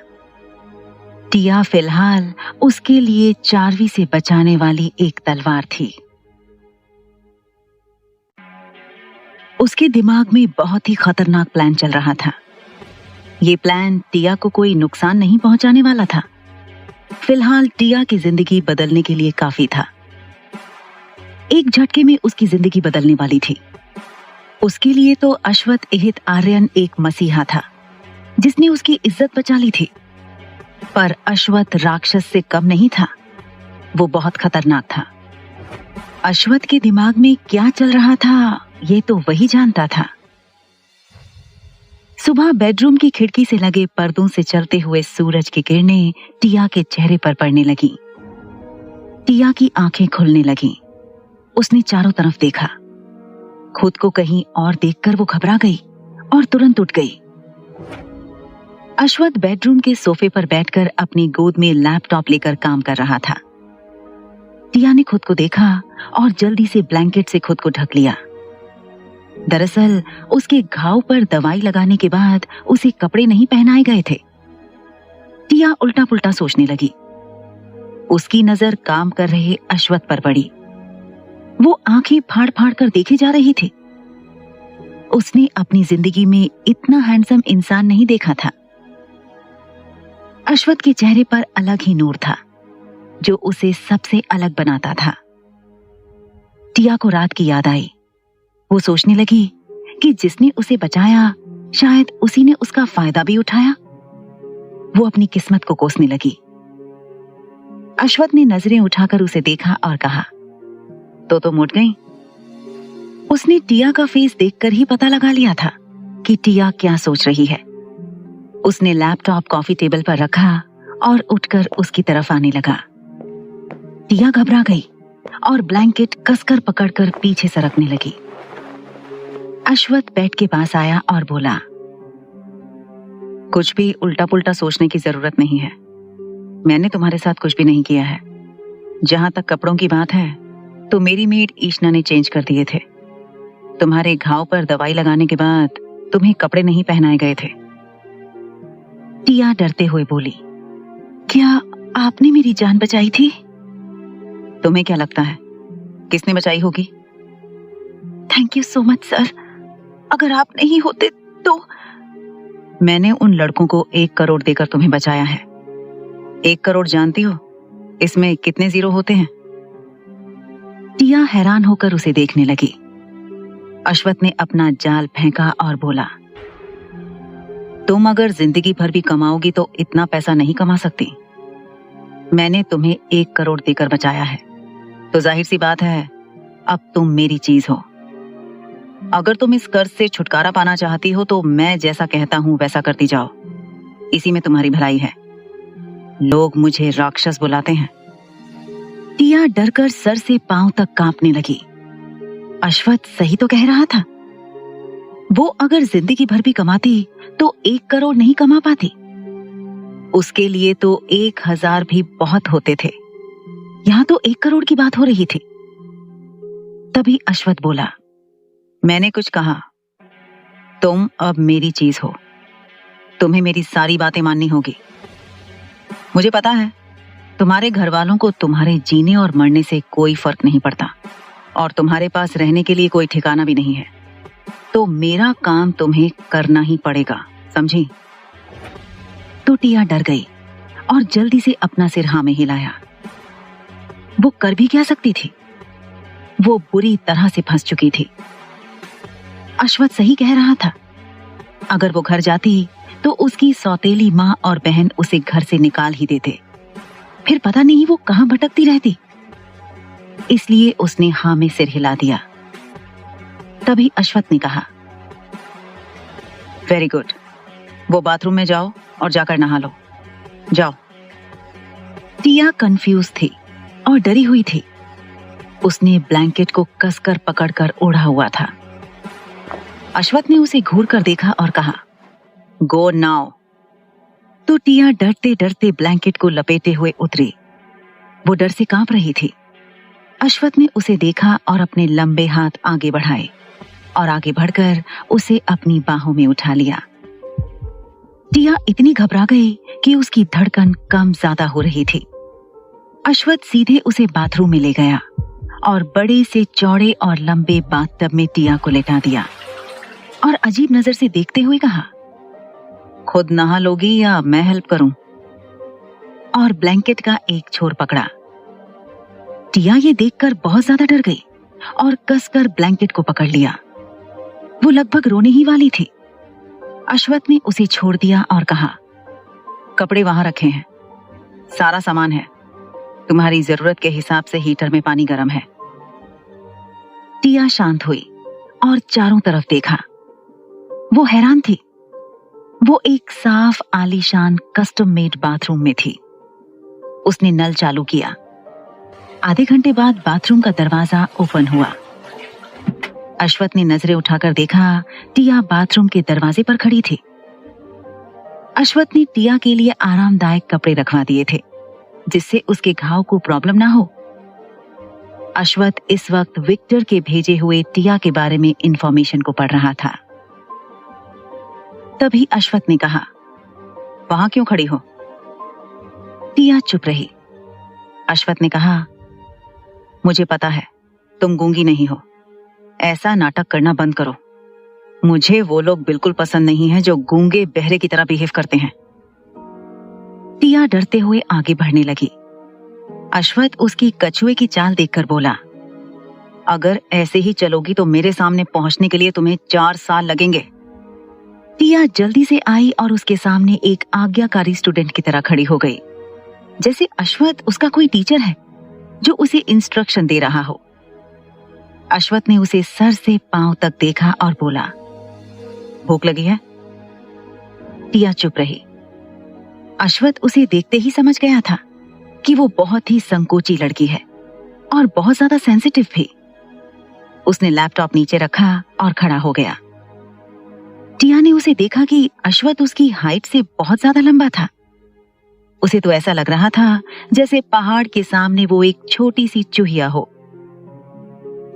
टिया फिलहाल उसके लिए चारवी से बचाने वाली एक तलवार थी। उसके दिमाग में बहुत ही खतरनाक प्लान चल रहा था। ये प्लान टिया को कोई नुकसान नहीं पहुंचाने वाला था। फिलहाल टिया की जिंदगी बदलने के लिए काफी था। एक झटके में उसकी जिंदगी बदलने वाली थी। उसके लिए तो अश्वथ एहित आर्यन एक मसीहा था, जिसने उसकी इज्जत बचा ली थी। पर अश्वथ राक्षस से कम नहीं था। वो बहुत खतरनाक था। अश्वथ के दिमाग में क्या चल रहा था, ये तो वही जानता था। सुबह बेडरूम की खिड़की से लगे पर्दों से चलते हुए सूरज की किरणें टिया के चेहरे पर पड़ने लगी। टिया की आंखें खुलने लगी। उसने चारों तरफ देखा। खुद को कहीं और देखकर वो घबरा गई और तुरंत उठ गई। अश्वथ बेडरूम के सोफे पर बैठकर अपनी गोद में लैपटॉप लेकर काम कर रहा था। टिया ने खुद को देखा और जल्दी से ब्लैंकेट से खुद को ढक लिया। दरअसल उसके घाव पर दवाई लगाने के बाद उसे कपड़े नहीं पहनाए गए थे। टिया उल्टा पुल्टा सोचने लगी। उसकी नजर काम कर रहे अश्वथ पर पड़ी। वो आंखें फाड़ फाड़ कर देखे जा रही थी। उसने अपनी जिंदगी में इतना हैंडसम इंसान नहीं देखा था। अश्वथ के चेहरे पर अलग ही नूर था, जो उसे सबसे अलग बनाता था। टिया को रात की याद आई। वो सोचने लगी कि जिसने उसे बचाया, शायद उसी ने उसका फायदा भी उठाया। वो अपनी किस्मत को कोसने लगी। अश्वथ ने नजरें उठाकर उसे देखा और कहा, तो तुम उठ गई। उसने टिया का फेस देखकर ही पता लगा लिया था कि टिया क्या सोच रही है। उसने लैपटॉप कॉफी टेबल पर रखा और उठकर उसकी तरफ आने लगा। टिया घबरा गई और ब्लैंकेट कसकर पकड़कर पीछे सरकने लगी। अश्वथ बेड के पास आया और बोला, कुछ भी उल्टा पुल्टा सोचने की जरूरत नहीं है। मैंने तुम्हारे साथ कुछ भी नहीं किया है। जहां तक कपड़ों की बात है, तो मेरी मेड ईशना ने चेंज कर दिए थे। तुम्हारे घाव पर दवाई लगाने के बाद तुम्हें कपड़े नहीं पहनाए गए थे। टिया डरते हुए बोली, क्या आपने मेरी जान बचाई थी? तुम्हें क्या लगता है किसने बचाई होगी? Thank you so much sir. अगर आप नहीं होते तो। मैंने उन लड़कों को 1 करोड़ देकर तुम्हें बचाया है। 1 करोड़ जानती हो इसमें कितने जीरो होते हैं? टिया हैरान होकर उसे देखने लगी। अश्वथ ने अपना जाल फेंका और बोला, तुम अगर जिंदगी भर भी कमाओगी तो इतना पैसा नहीं कमा सकती। मैंने तुम्हें 1 करोड़ देकर बचाया है, तो जाहिर सी बात है अब तुम मेरी चीज हो। अगर तुम इस कर्ज से छुटकारा पाना चाहती हो तो मैं जैसा कहता हूं वैसा करती जाओ। इसी में तुम्हारी भलाई है। लोग मुझे राक्षस बुलाते हैं, टिया डरकर सर से पांव तक कांपने लगी। अश्वथ सही तो कह रहा था। वो अगर जिंदगी भर भी कमाती तो 1 करोड़ नहीं कमा पाती। उसके लिए तो 1000 भी बहुत होते थे। यहां तो 1 करोड़ की बात हो रही थी। तभी अश्वथ बोला, मैंने कुछ कहा? तुम अब मेरी चीज हो। तुम्हें मेरी सारी बातें माननी होगी। मुझे पता है तुम्हारे घर वालों को तुम्हारे जीने और मरने से कोई फर्क नहीं पड़ता, और तुम्हारे पास रहने के लिए कोई ठिकाना भी नहीं है। तो मेरा काम तुम्हें करना ही पड़ेगा, समझी? तो टिया डर गई और जल्दी से अपना सिर हाँ में हिलाया। वो कर भी क्या सकती थी? वो बुरी तरह से फंस चुकी थी। अश्वथ सही कह रहा था। अगर वो घर जाती तो उसकी सौतेली माँ और बहन उसे घर से निकाल ही देते। फिर पता नहीं वो कहां भटकती रहती। इसलिए उसने हाँ में सिर हिला दिया। तभी अश्वथ ने कहा, वेरी गुड, वो बाथरूम में जाओ और जाकर नहा लो। जाओ। टिया कंफ्यूज थी और डरी हुई थी। उसने ब्लैंकेट को कसकर पकड़कर ओढ़ा हुआ था। अश्वथ ने उसे घूर कर देखा और कहा, गो नाउ। तो टिया डरते डरते ब्लैंकेट को लपेटे हुए उतरी। वो डर से कांप रही थी। अश्वथ ने उसे देखा और अपने लंबे हाथ आगे बढ़ाए और आगे बढ़कर उसे अपनी बाहों में उठा लिया। टिया इतनी घबरा गई कि उसकी धड़कन कम ज्यादा हो रही थी। अश्वथ सीधे उसे बाथरूम में ले गया और बड़े से चौड़े और लंबे बाथटब में टिया को लेटा दिया और अजीब नजर से देखते हुए कहा, खुद नहा लोगी या मैं हेल्प करूं? और ब्लैंकेट का एक छोर पकड़ा। टिया ये देखकर बहुत ज्यादा डर गई और कसकर ब्लैंकेट को पकड़ लिया। वो लगभग रोने ही वाली थी। अश्वथ ने उसे छोड़ दिया और कहा, कपड़े वहां रखे हैं, सारा सामान है, तुम्हारी जरूरत के हिसाब से हीटर में पानी गर्म है। टिया शांत हुई और चारों तरफ देखा। वो हैरान थी। वो एक साफ आलीशान कस्टम मेड बाथरूम में थी। उसने नल चालू किया। आधे घंटे बाद बाथरूम का दरवाजा ओपन हुआ। अश्वथ ने नजरें उठाकर देखा, टिया बाथरूम के दरवाजे पर खड़ी थी। अश्वथ ने टिया के लिए आरामदायक कपड़े रखवा दिए थे, जिससे उसके घाव को प्रॉब्लम ना हो। अश्वथ इस वक्त विक्टर के भेजे हुए टिया के बारे में इंफॉर्मेशन को पढ़ रहा था। तभी अश्वथ ने कहा, वहां क्यों खड़ी हो? टिया चुप रही। अश्वथ ने कहा, मुझे पता है तुम गूंगी नहीं हो। ऐसा नाटक करना बंद करो। मुझे वो लोग बिल्कुल पसंद नहीं है जो गूंगे बहरे की तरह बिहेव करते हैं। टिया डरते हुए आगे बढ़ने लगी। अश्वथ उसकी कछुए की चाल देखकर बोला, अगर ऐसे ही चलोगी तो मेरे सामने पहुंचने के लिए तुम्हें 4 साल लगेंगे। टिया जल्दी से आई और उसके सामने एक आज्ञाकारी स्टूडेंट की तरह खड़ी हो गई, जैसे अश्वथ उसका कोई टीचर है जो उसे इंस्ट्रक्शन दे रहा हो। अश्वथ ने उसे सर से पांव तक देखा और बोला, भूख लगी है? टिया चुप रही। अश्वथ उसे देखते ही समझ गया था कि वो बहुत ही संकोची लड़की है और बहुत ज्यादा सेंसिटिव भी। उसने लैपटॉप नीचे रखा और खड़ा हो गया। टिया ने उसे देखा कि अश्वथ उसकी हाइट से बहुत ज्यादा लंबा था। उसे तो ऐसा लग रहा था जैसे पहाड़ के सामने वो एक छोटी सी चूहिया हो।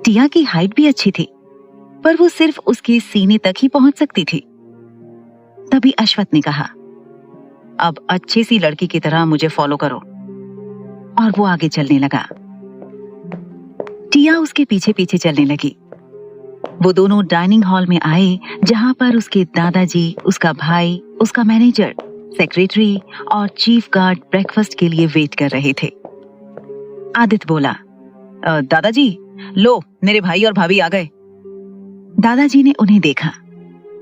टिया की हाइट भी अच्छी थी, पर वो सिर्फ उसके सीने तक ही पहुंच सकती थी। तभी अश्वथ ने कहा, अब अच्छी सी लड़की की तरह मुझे फॉलो करो। और वो आगे चलने लगा। टिया उसके पीछे पीछे चलने लगी। वो दोनों डाइनिंग हॉल में आए, जहां पर उसके दादाजी, उसका भाई, उसका मैनेजर, सेक्रेटरी और चीफ गार्ड ब्रेकफास्ट के लिए वेट कर रहे थे। आदित्य बोला, दादाजी, लो मेरे भाई और भाभी आ गए। दादाजी ने उन्हें देखा।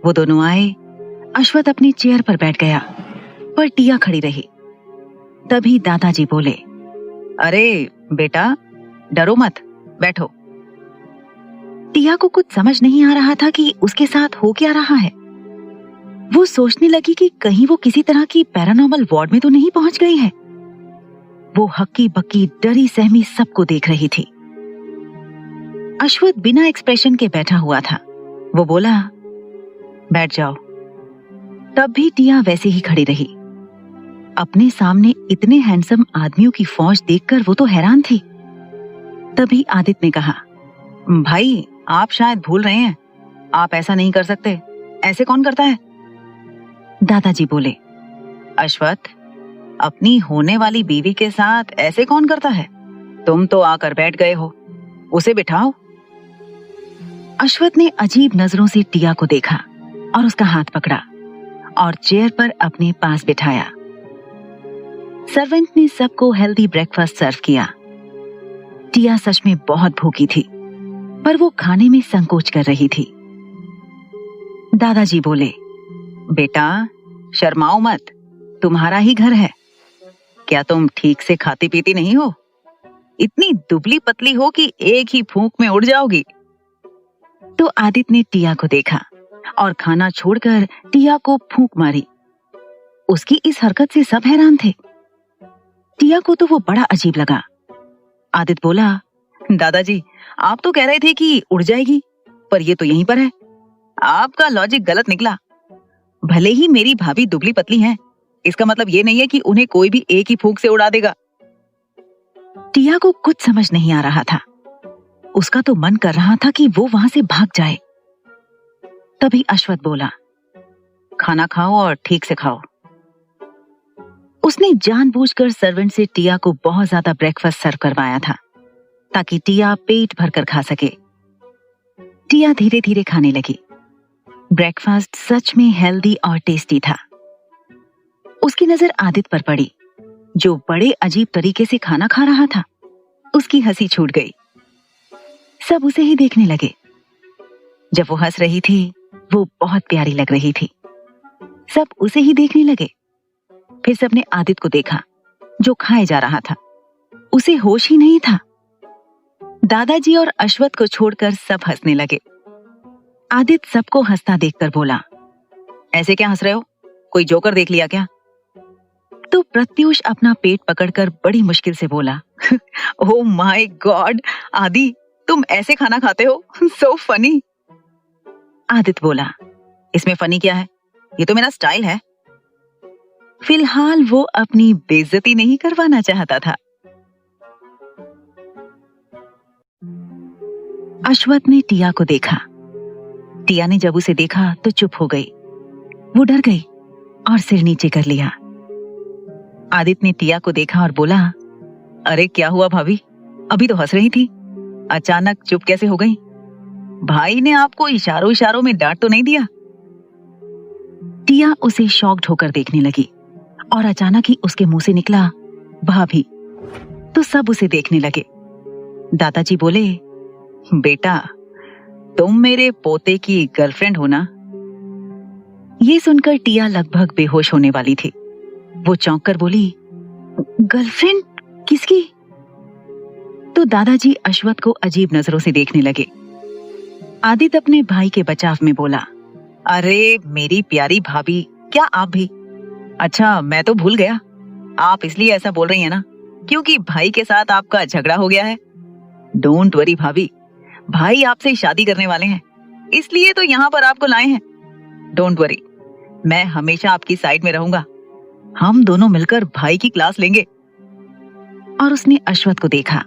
वो दोनों आए। अश्वथ अपनी चेयर पर बैठ गया, पर टिया खड़ी रही। तभी दादाजी बोले, अरे बेटा, डरो मत, बैठो। टिया को कुछ समझ नहीं आ रहा था कि उसके साथ हो क्या रहा है। वो सोचने लगी कि कहीं वो किसी तरह की पैरानॉर्मल वार्ड में तो नहीं पहुंच गई है। वो हक्की बक्की डरी सहमी सबको देख रही थी। अश्वथ बिना एक्सप्रेशन के बैठा हुआ था। वो बोला, बैठ जाओ। तब भी टिया वैसे ही खड़ी रही। अपने सामने इतने हैंडसम आदमियों की फौज देखकर वो तो हैरान थी। तभी आदित्य ने कहा, भाई आप शायद भूल रहे हैं, आप ऐसा नहीं कर सकते। ऐसे कौन करता है? दादाजी बोले, अश्वथ, अपनी होने वाली बीवी के साथ ऐसे कौन करता है? तुम तो आकर बैठ गए हो, उसे बिठाओ। अश्वथ ने अजीब नजरों से टिया को देखा और उसका हाथ पकड़ा और चेयर पर अपने पास बिठाया। सर्वेंट ने सबको हेल्दी ब्रेकफास्ट सर्व किया। टिया सच में बहुत भूखी थी, पर वो खाने में संकोच कर रही थी। दादाजी बोले, बेटा शर्माओ मत, तुम्हारा ही घर है। क्या तुम ठीक से खाती पीती नहीं हो? इतनी दुबली पतली हो कि एक ही फूंक में उड़ जाओगी। तो आदित्य ने टिया को देखा और खाना छोड़कर टिया को फूंक मारी। उसकी इस हरकत से सब हैरान थे। टिया को तो वो बड़ा अजीब लगा। आदित्य बोला, दादाजी आप तो कह रहे थे कि उड़ जाएगी, पर ये तो यहीं पर है। आपका लॉजिक गलत निकला। भले ही मेरी भाभी दुबली पतली हैं, इसका मतलब ये नहीं है कि उन्हें कोई भी एक ही फूंक से उड़ा देगा। टिया को कुछ समझ नहीं आ रहा था। उसका तो मन कर रहा था कि वो वहां से भाग जाए। तभी अश्वथ बोला, खाना खाओ और ठीक से खाओ। उसने जानबूझकर सर्वेंट से टिया को बहुत ज्यादा ब्रेकफास्ट सर्व करवाया था, ताकि टिया पेट भरकर खा सके। टिया धीरे धीरे खाने लगी। ब्रेकफास्ट सच में हेल्दी और टेस्टी था। उसकी नजर आदित्य पर पड़ी, जो बड़े अजीब तरीके से खाना खा रहा था। उसकी हंसी छूट गई। सब उसे ही देखने लगे। जब वो हंस रही थी, वो बहुत प्यारी लग रही थी। सब उसे ही देखने लगे। फिर सबने आदित्य को देखा, जो खाए जा रहा था। उसे होश ही नहीं था। दादाजी और अश्वथ को छोड़कर सब हंसने लगे। आदित्य सबको हंसता देखकर बोला, ऐसे क्या हंस रहे हो? कोई जोकर देख लिया क्या? तो प्रत्यूष अपना पेट पकड़कर बड़ी मुश्किल से बोला, ओह माय गॉड, आदि तुम ऐसे खाना खाते हो? So funny. आदित्य बोला, इसमें फनी क्या है? ये तो मेरा स्टाइल है। फिलहाल वो अपनी बेइज्जती नहीं करवाना चाहता था। अश्वथ ने टिया को देखा। टिया ने जब उसे देखा तो चुप हो गई। वो डर गई और सिर नीचे कर लिया। आदित्य ने टिया को देखा और बोला, अरे क्या हुआ भाभी? अभी तो हंस रही थी, अचानक चुप कैसे हो गई? भाई ने आपको इशारों इशारों में डांट तो नहीं दिया? टिया उसे शॉक्ड होकर देखने लगी और अचानक ही उसके मुंह से निकला, भाभी। तो सब उसे देखने लगे। दादाजी बोले, बेटा तुम मेरे पोते की गर्लफ्रेंड हो ना? ये सुनकर टिया लगभग बेहोश होने वाली थी। वो चौंक कर बोली, गर्लफ्रेंड किसकी? तो दादाजी अश्वथ को अजीब नजरों से देखने लगे। आदित्य अपने भाई के बचाव में बोला, अरे मेरी प्यारी भाभी, क्या आप भी? अच्छा मैं तो भूल गया, आप इसलिए ऐसा बोल रही हैं ना क्योंकि भाई के साथ आपका झगड़ा हो गया है। डोंट वरी भाभी, भाई आपसे शादी करने वाले हैं, इसलिए तो यहाँ पर आपको लाए हैं। डोंट वरी, मैं हमेशा आपकी साइड में रहूंगा। हम दोनों मिलकर भाई की क्लास लेंगे। और उसने अश्वथ को देखा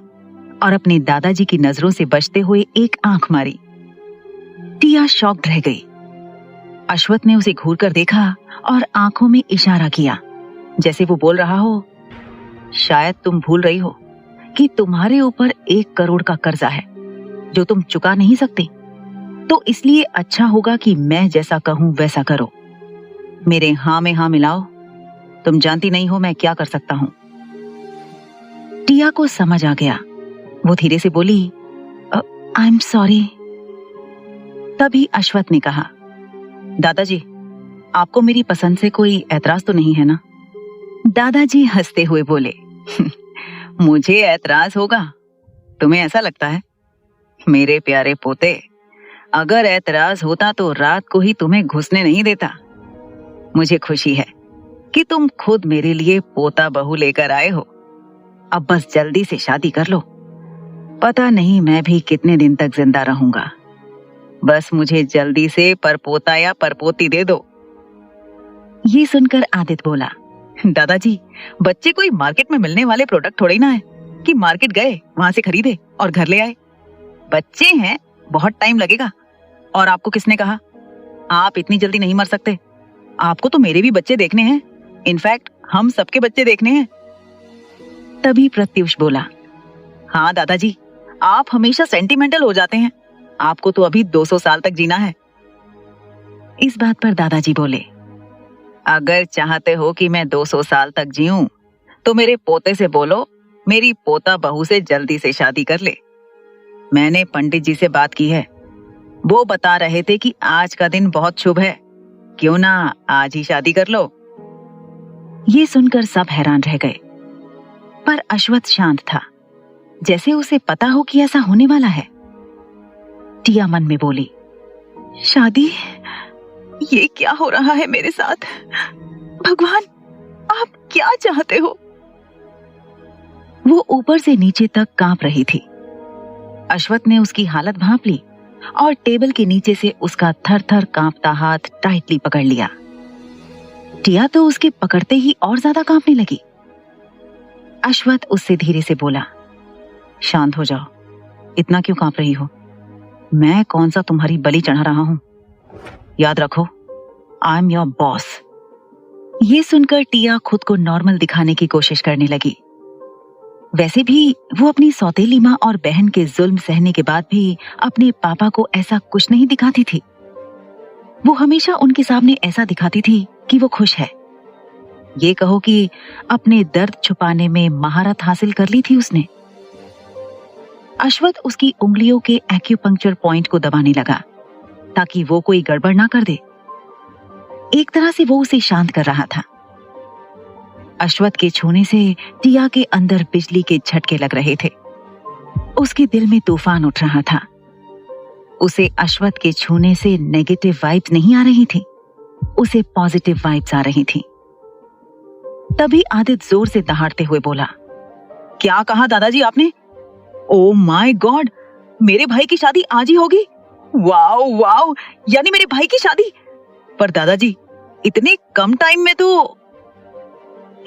और अपने दादाजी की नजरों से बचते हुए एक आंख मारी। टिया शॉक्ड रह गई। अश्वथ ने उसे घूर कर देखा और आंखों में इशारा किया, जैसे वो बोल रहा हो, शायद तुम भूल रही हो कि तुम्हारे ऊपर 1 करोड़ का कर्जा है जो तुम चुका नहीं सकते, तो इसलिए अच्छा होगा कि मैं जैसा कहूं वैसा करो। मेरे हाँ में हाँ मिलाओ। तुम जानती नहीं हो मैं क्या कर सकता हूं। टिया को समझ आ गया। वो धीरे से बोली, आई एम सॉरी। तभी अश्वथ ने कहा, दादाजी आपको मेरी पसंद से कोई ऐतराज तो नहीं है ना? दादाजी हंसते हुए बोले, मुझे ऐतराज होगा? तुम्हें ऐसा लगता है? मेरे प्यारे पोते, अगर ऐतराज होता तो रात को ही तुम्हें घुसने नहीं देता। मुझे खुशी है कि तुम खुद मेरे लिए पोता बहू लेकर आए हो। अब बस जल्दी से शादी कर लो। पता नहीं मैं भी कितने दिन तक जिंदा रहूंगा। बस मुझे जल्दी से परपोता या परपोती दे दो। ये सुनकर आदित्य बोला, दादाजी, बच्चे कोई मार्केट में मिलने वाले प्रोडक्ट थोड़े ना है कि मार्केट गए, वहां से खरीदे और घर ले आए। बच्चे हैं, बहुत टाइम लगेगा। और आपको किसने कहा? आप इतनी जल्दी नहीं मर सकते। आपको तो मेरे भी बच्चे देखने हैं। इनफैक्ट हम सबके बच्चे देखने हैं। तभी प्रत्युष बोला, हाँ दादाजी, आप हमेशा सेंटिमेंटल हो जाते हैं। आपको तो अभी 200 साल तक जीना है। इस बात पर दादाजी बोले, अगर चाहते हो कि मैं 200 साल तक जीऊं, तो मेरे पोते से बोलो मेरी पोता बहू से जल्दी से शादी कर ले। मैंने पंडित जी से बात की है। वो बता रहे थे कि आज का दिन बहुत शुभ है, क्यों ना आज ही शादी कर लो। ये सुनकर सब हैरान रह गए, पर अश्वत्थ शांत था, जैसे उसे पता हो कि ऐसा होने वाला है। टिया मन में बोली, शादी? ये क्या हो रहा है मेरे साथ? भगवान, आप क्या चाहते हो? वो ऊपर से नीचे तक कांप रही थी। अश्वत्थ ने उसकी हालत भांप ली और टेबल के नीचे से उसका थर-थर कांपता हाथ टाइटली पकड़ लिया। टिया तो उसके पकड़ते ही और ज्यादा कांपने लगी। अश्वत्थ उससे धीरे से बोला, शांत हो जाओ, इतना क्यों कांप रही हो? मैं कौन सा तुम्हारी बलि चढ़ा रहा हूं? याद रखो, आई एम योर बॉस। ये सुनकर टिया खुद को नॉर्मल दिखाने की कोशिश करने लगी। वैसे भी वो अपनी सौतेली माँ और बहन के जुल्म सहने के बाद भी अपने पापा को ऐसा कुछ नहीं दिखाती थी। वो हमेशा उनके सामने ऐसा दिखाती थी कि वो खुश है। ये कहो कि अपने दर्द छुपाने में महारत हासिल कर ली थी उसने। अश्वत्थ उसकी उंगलियों के एक्यूपंक्चर पॉइंट को दबाने लगा ताकि वो कोई गड़बड़ ना कर दे। एक तरह से वो उसे शांत कर रहा था। अश्वत्थ के छूने से टिया के अंदर बिजली के झटके लग रहे थे। उसके दिल में तूफान उठ रहा था। उसे अश्वत्थ के छूने से नेगेटिव वाइब्स नहीं आ रही थी, उसे पॉजिटिव वाइब्स आ रही थी। तभी आदित्य जोर से दहाड़ते हुए बोला, क्या कहा दादाजी आपने? ओ माय गॉड, मेरे भाई की शादी आज ही होगी? वाओ वाओ, यानी मेरे भाई की शादी? पर दादाजी, इतने कम टाइम में तो।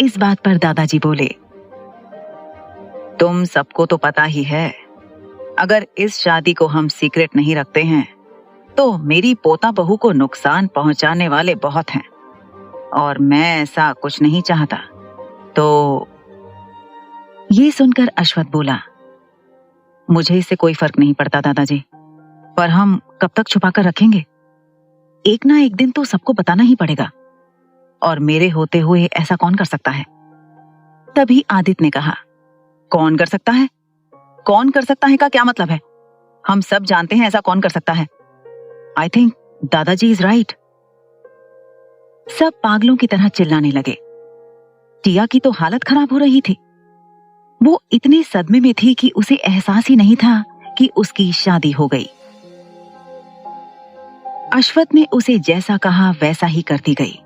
इस बात पर दादाजी बोले, तुम सबको तो पता ही है, अगर इस शादी को हम सीक्रेट नहीं रखते हैं तो मेरी पोता बहू को नुकसान पहुंचाने वाले बहुत हैं और मैं ऐसा कुछ नहीं चाहता। तो ये सुनकर अश्वत्थ बोला, मुझे इससे कोई फर्क नहीं पड़ता दादाजी, पर हम कब तक छुपा कर रखेंगे? एक ना एक दिन तो सबको बताना ही पड़ेगा, और मेरे होते हुए ऐसा कौन कर सकता है? तभी आदित्य ने कहा, कौन कर सकता है? कौन कर सकता है का क्या मतलब है? हम सब जानते हैं ऐसा कौन कर सकता है। आई थिंक दादाजी इज राइट। सब पागलों की तरह चिल्लाने लगे। टिया की तो हालत खराब हो रही थी। वो इतने सदमे में थी कि उसे एहसास ही नहीं था कि उसकी शादी हो गई। अश्वत्थ ने उसे जैसा कहा वैसा ही करती गई।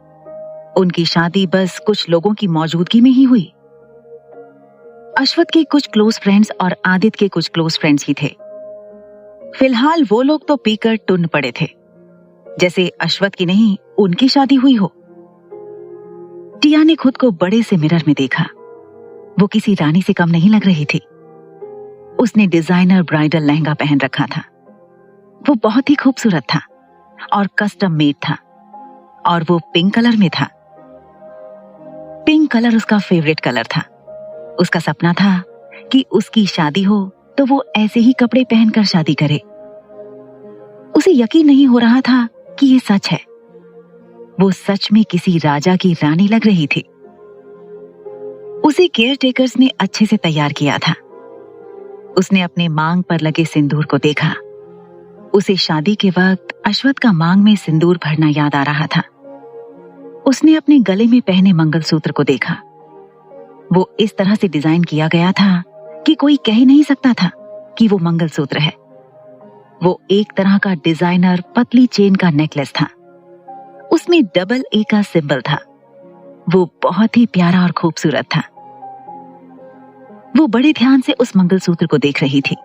उनकी शादी बस कुछ लोगों की मौजूदगी में ही हुई। अश्वत्थ के कुछ क्लोज फ्रेंड्स और आदित्य के कुछ क्लोज फ्रेंड्स ही थे। फिलहाल वो लोग तो पीकर टुन्न पड़े थे, जैसे अश्वत्थ की नहीं उनकी शादी हुई हो। टिया ने खुद को बड़े से मिरर में देखा। वो किसी रानी से कम नहीं लग रही थी। उसने डिजाइनर ब्राइडल लहंगा पहन रखा था। वो बहुत ही खूबसूरत था और कस्टम मेड था, और वो पिंक कलर में था। पिंक कलर उसका फेवरेट कलर था। उसका सपना था कि उसकी शादी हो तो वो ऐसे ही कपड़े पहनकर शादी करे। उसे यकीन नहीं हो रहा था कि ये सच है। वो सच में किसी राजा की रानी लग रही थी। उसे केयर टेकर्स ने अच्छे से तैयार किया था। उसने अपने मांग पर लगे सिंदूर को देखा। उसे शादी के वक्त अश्वत्थ का मांग में सिंदूर भरना याद आ रहा था। उसने अपने गले में पहने मंगलसूत्र को देखा। वो इस तरह से डिजाइन किया गया था कि कोई कह ही नहीं सकता था कि वो मंगलसूत्र है। वो एक तरह का डिजाइनर पतली चेन का नेकलेस था। उसमें डबल ए का सिंबल था। वो बहुत ही प्यारा और खूबसूरत था। वो बड़े ध्यान से उस मंगलसूत्र को देख रही थी।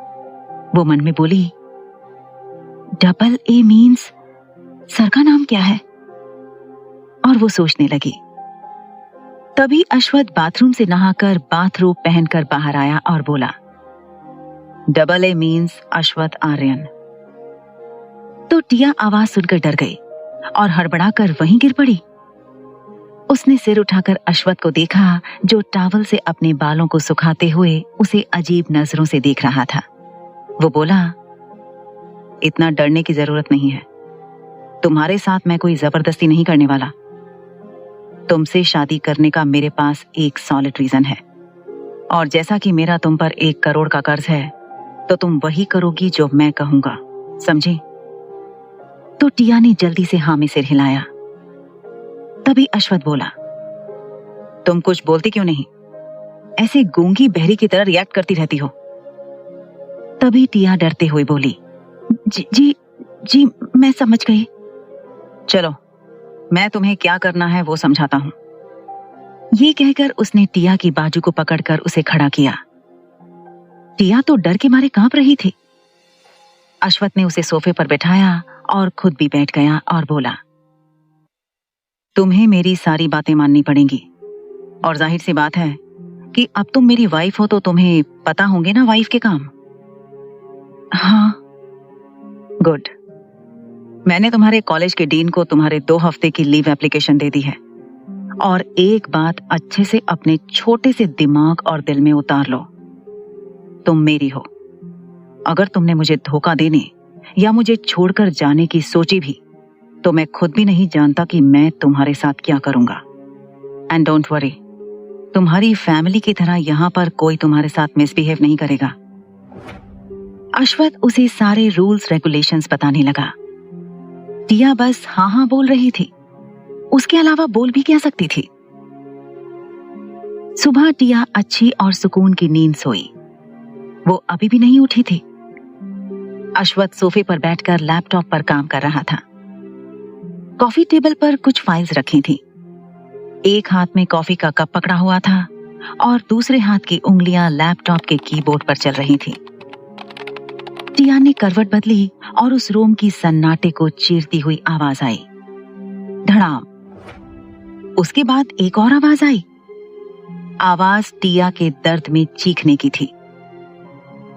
वो मन में बोली, डबल ए मीन्स सर का नाम क्या है? और वो सोचने लगी। तभी अश्वथ बाथरूम से नहाकर बाथरोब पहनकर बाहर आया और बोला, double A means Ashwath Aryan. तो टिया आवाज सुनकर डर गई और हड़बड़ाकर वहीं गिर पड़ी। उसने सिर उठाकर अश्वथ को देखा, जो टॉवल से अपने बालों को सुखाते हुए उसे अजीब नजरों से देख रहा था। वो बोला, इतना डरने की जरूरत नहीं है। तुम्हारे साथ मैं कोई जबरदस्ती नहीं करने वाला। तुमसे शादी करने का मेरे पास एक सॉलिड रीजन है, और जैसा कि मेरा तुम पर 1 करोड़ का कर्ज है, तो तुम वही करोगी जो मैं कहूंगा, समझी? तो टिया ने जल्दी से हाँ में सिर हिलाया। तभी अश्वथ बोला, तुम कुछ बोलती क्यों नहीं? ऐसे गूंगी बहरी की तरह रिएक्ट करती रहती हो। तभी टिया डरते हुए बोली, जी मैं समझ गई। चलो, मैं तुम्हें क्या करना है वो समझाता हूं। ये कहकर उसने टिया की बाजू को पकड़कर उसे खड़ा किया। टिया तो डर के मारे कांप रही थी। अश्वथ ने उसे सोफे पर बैठाया और खुद भी बैठ गया और बोला, तुम्हें मेरी सारी बातें माननी पड़ेंगी, और जाहिर सी बात है कि अब तुम मेरी वाइफ हो तो तुम्हें पता होंगे ना वाइफ के काम। हाँ। गुड। मैंने तुम्हारे कॉलेज के डीन को तुम्हारे 2 हफ्ते की लीव एप्लीकेशन दे दी है, और एक बात अच्छे से अपने छोटे से दिमाग और दिल में उतार लो, तुम मेरी हो। अगर तुमने मुझे धोखा देने या मुझे छोड़कर जाने की सोची भी, तो मैं खुद भी नहीं जानता कि मैं तुम्हारे साथ क्या करूंगा। एंड डोंट वरी, तुम्हारी फैमिली की तरह यहां पर कोई तुम्हारे साथ मिसबिहेव नहीं करेगा। अश्वथ उसे सारे रूल्स रेगुलेशंस बताने लगा। टिया बस हाँ हाँ बोल रही थी, उसके अलावा बोल भी क्या सकती थी। सुबह टिया अच्छी और सुकून की नींद सोई। वो अभी भी नहीं उठी थी। अश्वथ सोफे पर बैठकर लैपटॉप पर काम कर रहा था। कॉफी टेबल पर कुछ फाइल्स रखी थी। एक हाथ में कॉफी का कप पकड़ा हुआ था और दूसरे हाथ की उंगलियां लैपटॉप के कीबोर्ड पर चल रही थी। टिया ने करवट बदली और उस रूम की सन्नाटे को चीरती हुई आवाज आई, धड़ाम। उसके बाद एक और आवाज आई। आवाज टिया के दर्द में चीखने की थी।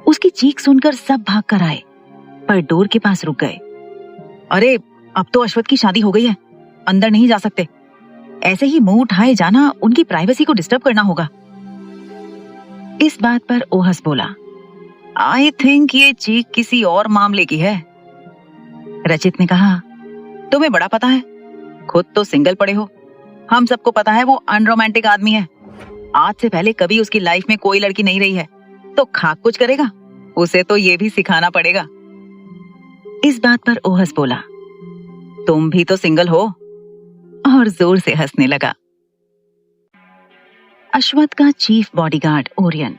उसकी चीख सुनकर सब भाग कर आए, पर डोर के पास रुक गए। अरे, अब तो अश्वथ की शादी हो गई है, अंदर नहीं जा सकते। ऐसे ही मुंह उठाए जाना उनकी प्राइवेसी को डिस्टर्ब करना होगा। इस बात पर ओहस बोला, आई थिंक ये चीख किसी और मामले की है। रचित ने कहा, तुम्हें बड़ा पता है, खुद तो सिंगल पड़े हो। हम सबको पता है वो अनरोमांटिक आदमी है। आज से पहले कभी उसकी लाइफ में कोई लड़की नहीं रही है, तो खाक कुछ करेगा, उसे तो ये भी सिखाना पड़ेगा। इस बात पर ओहस बोला, तुम भी तो सिंगल हो, और जोर से हंसने लगा। अश्वथ का चीफ बॉडीगार्ड ओरियन,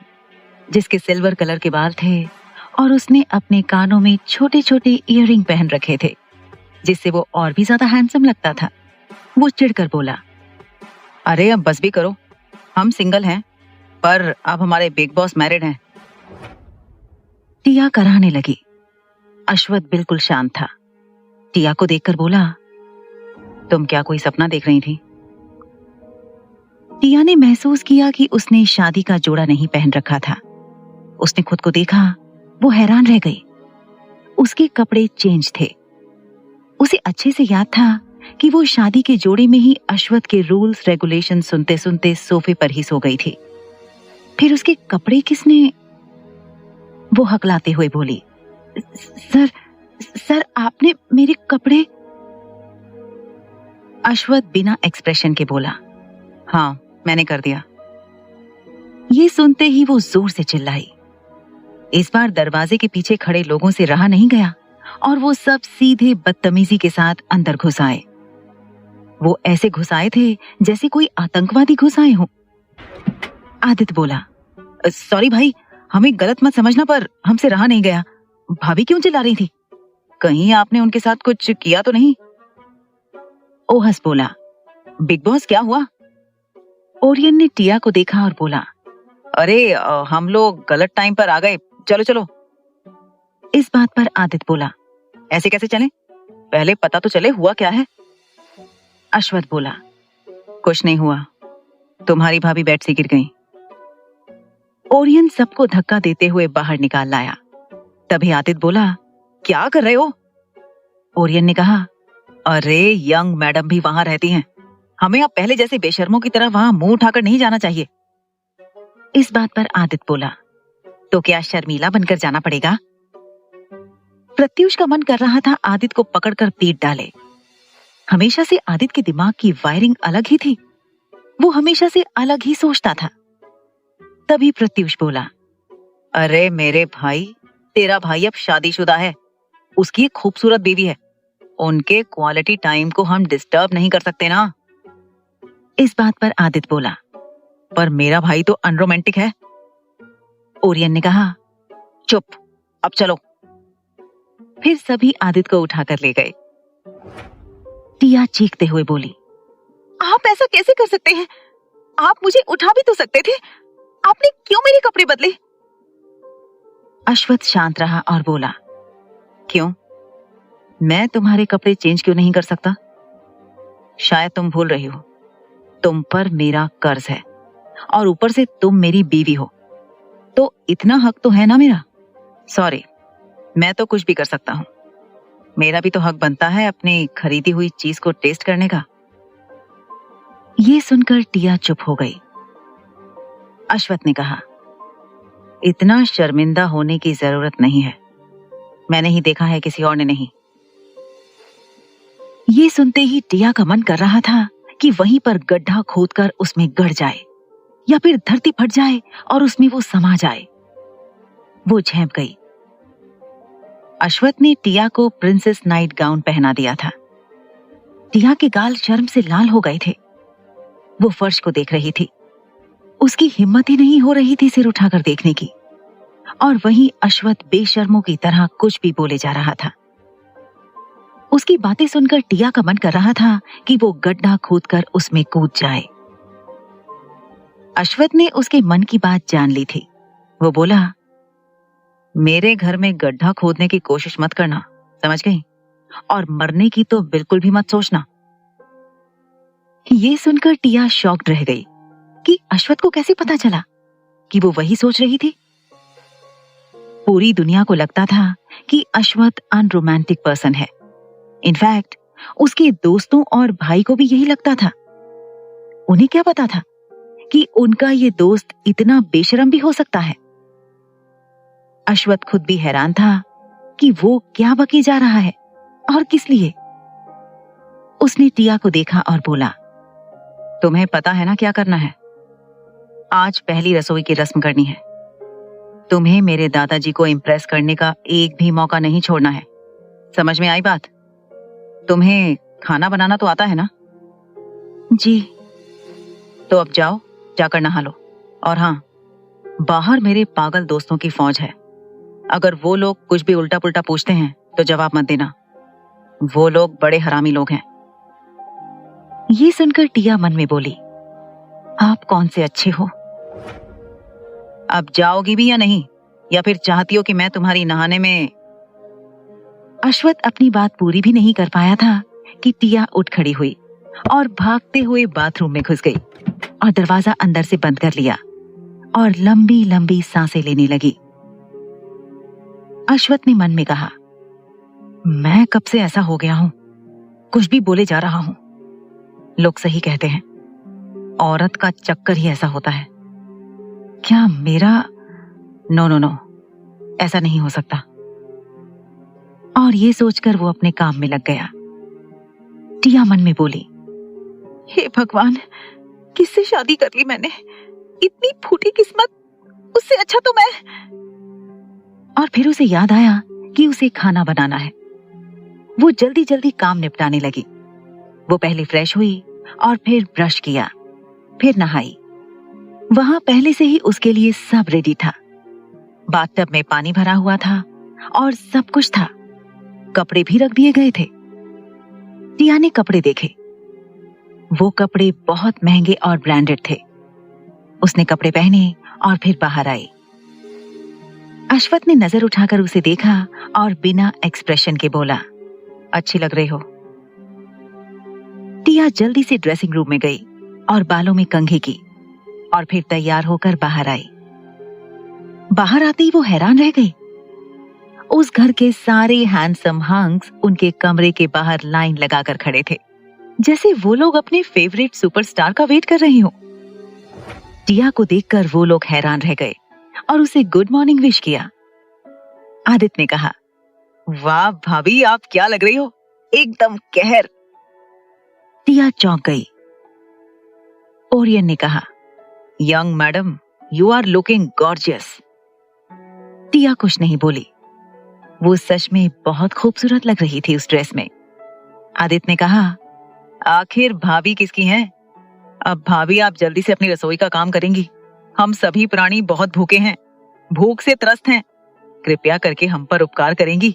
जिसके सिल्वर कलर के बाल थे और उसने अपने कानों में छोटे छोटे ईयररिंग पहन रखे थे, जिससे वो और भी ज्यादा हैंडसम लगता था, वो चिढ़कर बोला, अरे अब बस भी करो, हम सिंगल हैं, पर अब हमारे बिग बॉस मैरिड हैं। टिया कराहने लगी। अश्वथ बिल्कुल शांत था। टिया को देखकर बोला, तुम क्या कोई सपना देख रही थी? टिया ने महसूस किया कि उसने शादी का जोड़ा नहीं पहन रखा था। उसने खुद को देखा, वो हैरान रह गई। उसके कपड़े चेंज थे। उसे अच्छे से याद था कि वो शादी के जोड़े में ही अश्वथ के रूल्स रेगुलेशन सुनते सुनते सोफे पर ही सो गई थी। फिर उसके कपड़े किसने? वो हकलाते हुए बोली, सर आपने मेरे कपड़े? अश्वथ बिना एक्सप्रेशन के बोला, हाँ मैंने कर दिया। ये सुनते ही वो जोर से चिल्लाई। इस बार दरवाजे के पीछे खड़े लोगों से रहा नहीं गया और वो सब सीधे बदतमीजी के साथ अंदर घुस आए। वो ऐसे घुस आए थे जैसे कोई आतंकवादी घुस आए हो। आदित्य बोला, सॉरी भाई, हमें गलत मत समझना, पर हमसे रहा नहीं गया। भाभी क्यों चिल्ला रही थी? कहीं आपने उनके साथ कुछ किया तो नहीं? ओहस बोला, बिग बॉस क्या हुआ? ओरियन ने टिया को देखा और बोला, अरे हम लोग गलत टाइम पर आ गए, चलो चलो। इस बात पर आदित्य बोला, ऐसे कैसे चलें? पहले पता तो चले हुआ क्या है। अश्वथ बोला, कुछ नहीं हुआ, तुम्हारी भाभी बेड से गिर गई। ओरियन सबको धक्का देते हुए बाहर निकाल लाया। तभी आदित्य बोला, क्या कर रहे हो? ओरियन ने कहा, अरे यंग मैडम भी वहां रहती हैं, हमें अब पहले जैसे बेशर्मों की तरह वहां मुंह उठाकर नहीं जाना चाहिए। इस बात पर आदित्य बोला, तो क्या शर्मीला बनकर जाना पड़ेगा? प्रत्युष का मन कर रहा था आदित्य को पकड़कर पीट डाले। हमेशा से आदित्य के दिमाग की वायरिंग अलग ही थी, वो हमेशा से अलग ही सोचता था। तभी प्रत्युष बोला, अरे मेरे भाई, तेरा भाई अब शादीशुदा है, उसकी एक खूबसूरत बीवी है, उनके क्वालिटी टाइम को हम डिस्टर्ब नहीं कर सकते ना। इस बात पर आदित्य बोला, पर मेरा भाई तो अनरोमांटिक है। ओरियन ने कहा, चुप, अब चलो। फिर सभी आदित्य को उठाकर ले गए। टिया चीखते हुए बोली, आप ऐसा कैसे कर सकते हैं? आप मुझे उठा भी तो सकते थे, आपने क्यों मेरे कपड़े बदले? अश्वथ शांत रहा और बोला, क्यों, मैं तुम्हारे कपड़े चेंज क्यों नहीं कर सकता? शायद तुम भूल रही हो, तुम पर मेरा कर्ज है और ऊपर से तुम मेरी बीवी हो, तो इतना हक तो है ना मेरा। सॉरी, मैं तो कुछ भी कर सकता हूं, मेरा भी तो हक बनता है अपनी खरीदी हुई चीज को टेस्ट करने का। ये सुनकर टिया चुप हो गई। अश्वथ ने कहा, इतना शर्मिंदा होने की जरूरत नहीं है, मैंने ही देखा है, किसी और ने नहीं। ये सुनते ही टिया का मन कर रहा था कि वहीं पर गड्ढा खोदकर उसमें गड़ जाए या फिर धरती फट जाए और उसमें वो समा जाए। वो झेप गई। अश्वथ ने टिया को प्रिंसेस नाइट गाउन पहना दिया था। टिया के गाल शर्म से लाल हो गए थे। वो फर्श को देख रही थी, उसकी हिम्मत ही नहीं हो रही थी सिर उठाकर देखने की, और वहीं अश्वथ बेशर्मों की तरह कुछ भी बोले जा रहा था। उसकी बातें सुनकर टिया का मन कर रहा था कि वो गड्ढा खोदकर उसमें कूद जाए। अश्वथ ने उसके मन की बात जान ली थी। वो बोला, मेरे घर में गड्ढा खोदने की कोशिश मत करना, समझ गई? और मरने की तो बिल्कुल भी मत सोचना। ये सुनकर टिया शॉक्ड रह गई कि अश्वथ को कैसे पता चला कि वो वही सोच रही थी। पूरी दुनिया को लगता था कि अश्वथ अनरोमांटिक पर्सन है। इनफैक्ट उसके दोस्तों और भाई को भी यही लगता था। उन्हें क्या पता था कि उनका ये दोस्त इतना बेशरम भी हो सकता है। अश्वथ खुद भी हैरान था कि वो क्या बके जा रहा है और किस लिए। उसने टिया को देखा और बोला, तुम्हें पता है ना क्या करना है? आज पहली रसोई की रस्म करनी है। तुम्हें मेरे दादाजी को इम्प्रेस करने का एक भी मौका नहीं छोड़ना है। समझ में आई बात? तुम्हें खाना बनाना तो आता है ना? जी। तो अब जाओ, जाकर नहा लो। और हाँ, बाहर मेरे पागल दोस्तों की फौज है। अगर वो लोग कुछ भी उल्टा पुल्टा पूछते हैं तो जवाब मत देना। वो लोग बड़े हरामी लोग हैं। ये सुनकर टिया मन में बोली, आप कौन से अच्छे हो? अब जाओगी भी या नहीं, या फिर चाहती हो कि मैं तुम्हारी नहाने में? अश्वथ अपनी बात पूरी भी नहीं कर पाया था कि टिया उठ खड़ी हुई और भागते हुए बाथरूम में घुस गई और दरवाजा अंदर से बंद कर लिया और लंबी लंबी सांसें लेने लगी। अश्वथ ने मन में कहा, मैं कब से ऐसा हो गया हूं, कुछ भी बोले जा रहा हूं। लोग सही कहते हैं, औरत का चक्कर ही ऐसा होता है। क्या मेरा? नो नो नो, ऐसा नहीं हो सकता। और ये सोचकर वो अपने काम में लग गया। टिया मन में बोली, हे भगवान, किससे शादी कर ली मैंने? इतनी फूटी किस्मत, उससे अच्छा तो मैं। और फिर उसे याद आया कि उसे खाना बनाना है। वो जल्दी जल्दी काम निपटाने लगी। वो पहले फ्रेश हुई और फिर ब्रश किया, फिर नहाई। वहां पहले से ही उसके लिए सब रेडी था। बाथटब में पानी भरा हुआ था और सब कुछ था। कपड़े भी रख दिए गए थे। टिया ने कपड़े देखे। वो कपड़े बहुत महंगे और ब्रांडेड थे। उसने कपड़े पहने और फिर बाहर आई। अश्वथ ने नजर उठाकर उसे देखा और बिना एक्सप्रेशन के बोला, अच्छी लग रही हो। टिया जल्दी से ड्रेसिंग रूम में गई और बालों में कंघी की और फिर तैयार होकर बाहर आई। बाहर आते ही वो हैरान रह गई। उस घर के सारे हैंडसम हंक्स उनके कमरे के बाहर लाइन लगाकर खड़े थे, जैसे वो लोग अपने फेवरेट सुपरस्टार का वेट कर रही हो। टिया को देखकर वो लोग हैरान रह गए और उसे गुड मॉर्निंग विश किया। आदित्य ने कहा, वाह भाभी, आप क्या लग रही हो, एकदम कहर। टिया चौंक गई। ओरियन ने कहा, young madam, you are looking gorgeous. Tia कुछ नहीं बोली। वो सच में बहुत खूबसूरत लग रही थी उस ड्रेस में। आदित्य ने कहा, आखिर भाभी किसकी हैं? अब भाभी, आप जल्दी से अपनी रसोई का काम करेंगी। हम सभी प्राणी बहुत भूखे हैं, भूख से त्रस्त हैं। कृपया करके हम पर उपकार करेंगी।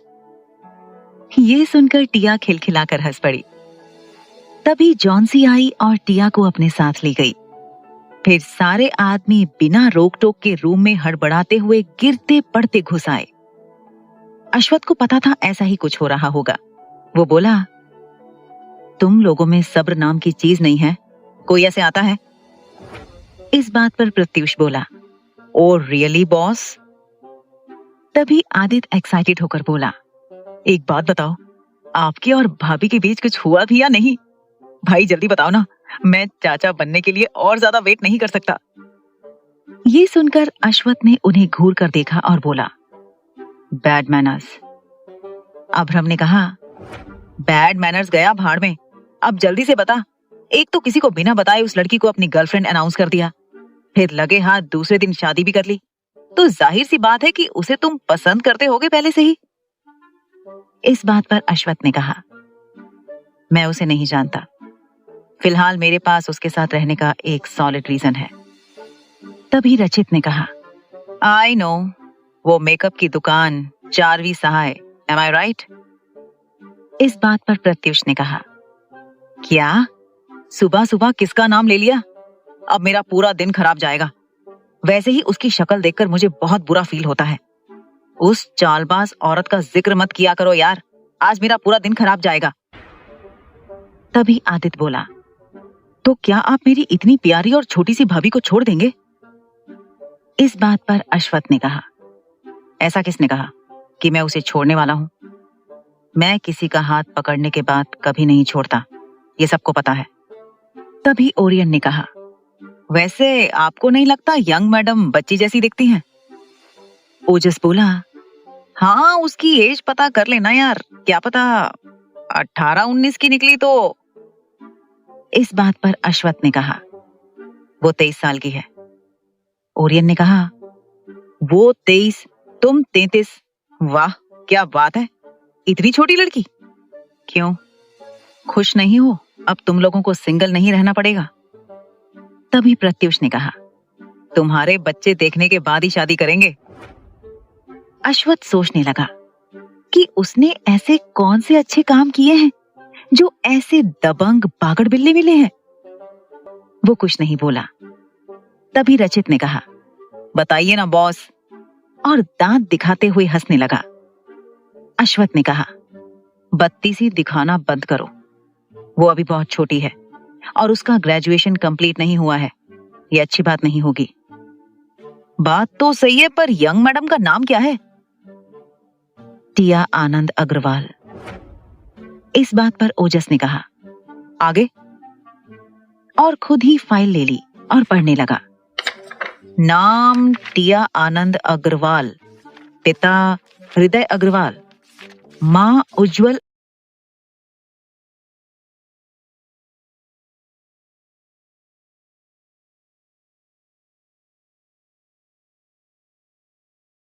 ये सुनकर टिया खिलखिलाकर हंस पड़ी। तभी जॉन्सी आई और टिया को अपने साथ ले गई। फिर सारे आदमी बिना रोक टोक के रूम में हड़बड़ाते हुए गिरते पड़ते घुस आए। अश्वथ को पता था ऐसा ही कुछ हो रहा होगा। वो बोला, तुम लोगों में सब्र नाम की चीज नहीं है, कोई ऐसे आता है? इस बात पर प्रत्युष बोला, ओ रियली बॉस? तभी आदित्य एक्साइटेड होकर बोला, एक बात बताओ, आपके और भाभी के बीच कुछ हुआ भी या नहीं? भाई जल्दी बताओ ना, मैं चाचा बनने के लिए और ज्यादा वेट नहीं कर सकता। ये सुनकर अश्वथ ने उन्हें घूर कर देखा और बोला, बैड मैनर्स। अभ्रम ने कहा, बैड मैनर्स गया भाड़ में, अब जल्दी से बता। एक तो किसी को बिना बताए उस लड़की को अपनी गर्लफ्रेंड अनाउंस कर दिया, फिर लगे हाथ दूसरे दिन शादी भी कर ली, तो जाहिर सी बात है कि उसे तुम पसंद करते होगे पहले से ही। इस बात पर अश्वथ ने कहा, मैं उसे नहीं जानता। फिलहाल मेरे पास उसके साथ रहने का एक सॉलिड रीजन है। तभी रचित ने कहा, आई नो, वो मेकअप की दुकान 4वीं सहाय, एम आई राइट? इस बात पर प्रत्युष ने कहा, क्या सुबह सुबह किसका नाम ले लिया? अब मेरा पूरा दिन खराब जाएगा। वैसे ही उसकी शक्ल देखकर मुझे बहुत बुरा फील होता है। उस चालबाज औरत का जिक्र मत किया करो यार, आज मेरा पूरा दिन खराब जाएगा। तभी आदित्य बोला, तो क्या आप मेरी इतनी प्यारी और छोटी सी भाभी को छोड़ देंगे? इस बात पर अश्वथ ने कहा, ऐसा किसने कहा कि मैं उसे छोड़ने वाला हूं? मैं किसी का हाथ पकड़ने के बाद कभी नहीं छोड़ता, ये सबको पता है। तभी ओरियन ने कहा, वैसे आपको नहीं लगता यंग मैडम बच्ची जैसी दिखती हैं? ओजस बोला, हाँ, उसकी एज पता कर लेना यार, क्या पता 18-19 की निकली तो। इस बात पर अश्वथ ने कहा, वो 23 साल की है। ओरियन ने कहा, वो 23, तुम 33, वाह क्या बात है, इतनी छोटी लड़की। क्यों, खुश नहीं हो? अब तुम लोगों को सिंगल नहीं रहना पड़ेगा। तभी प्रत्युष ने कहा, तुम्हारे बच्चे देखने के बाद ही शादी करेंगे। अश्वथ सोचने लगा कि उसने ऐसे कौन से अच्छे काम किए हैं जो ऐसे दबंग बागड़ बिल्ले मिले हैं। वो कुछ नहीं बोला। तभी रचित ने कहा, बताइए ना बॉस, और दांत दिखाते हुए हंसने लगा। अश्वथ ने कहा, बत्ती सी दिखाना बंद करो, वो अभी बहुत छोटी है और उसका ग्रेजुएशन कंप्लीट नहीं हुआ है, ये अच्छी बात नहीं होगी। बात तो सही है, पर यंग मैडम का नाम क्या है? टिया आनंद अग्रवाल। इस बात पर ओजस ने कहा, आगे? और खुद ही फाइल ले ली और पढ़ने लगा। नाम टिया आनंद अग्रवाल, पिता हृदय अग्रवाल, मां उज्जवल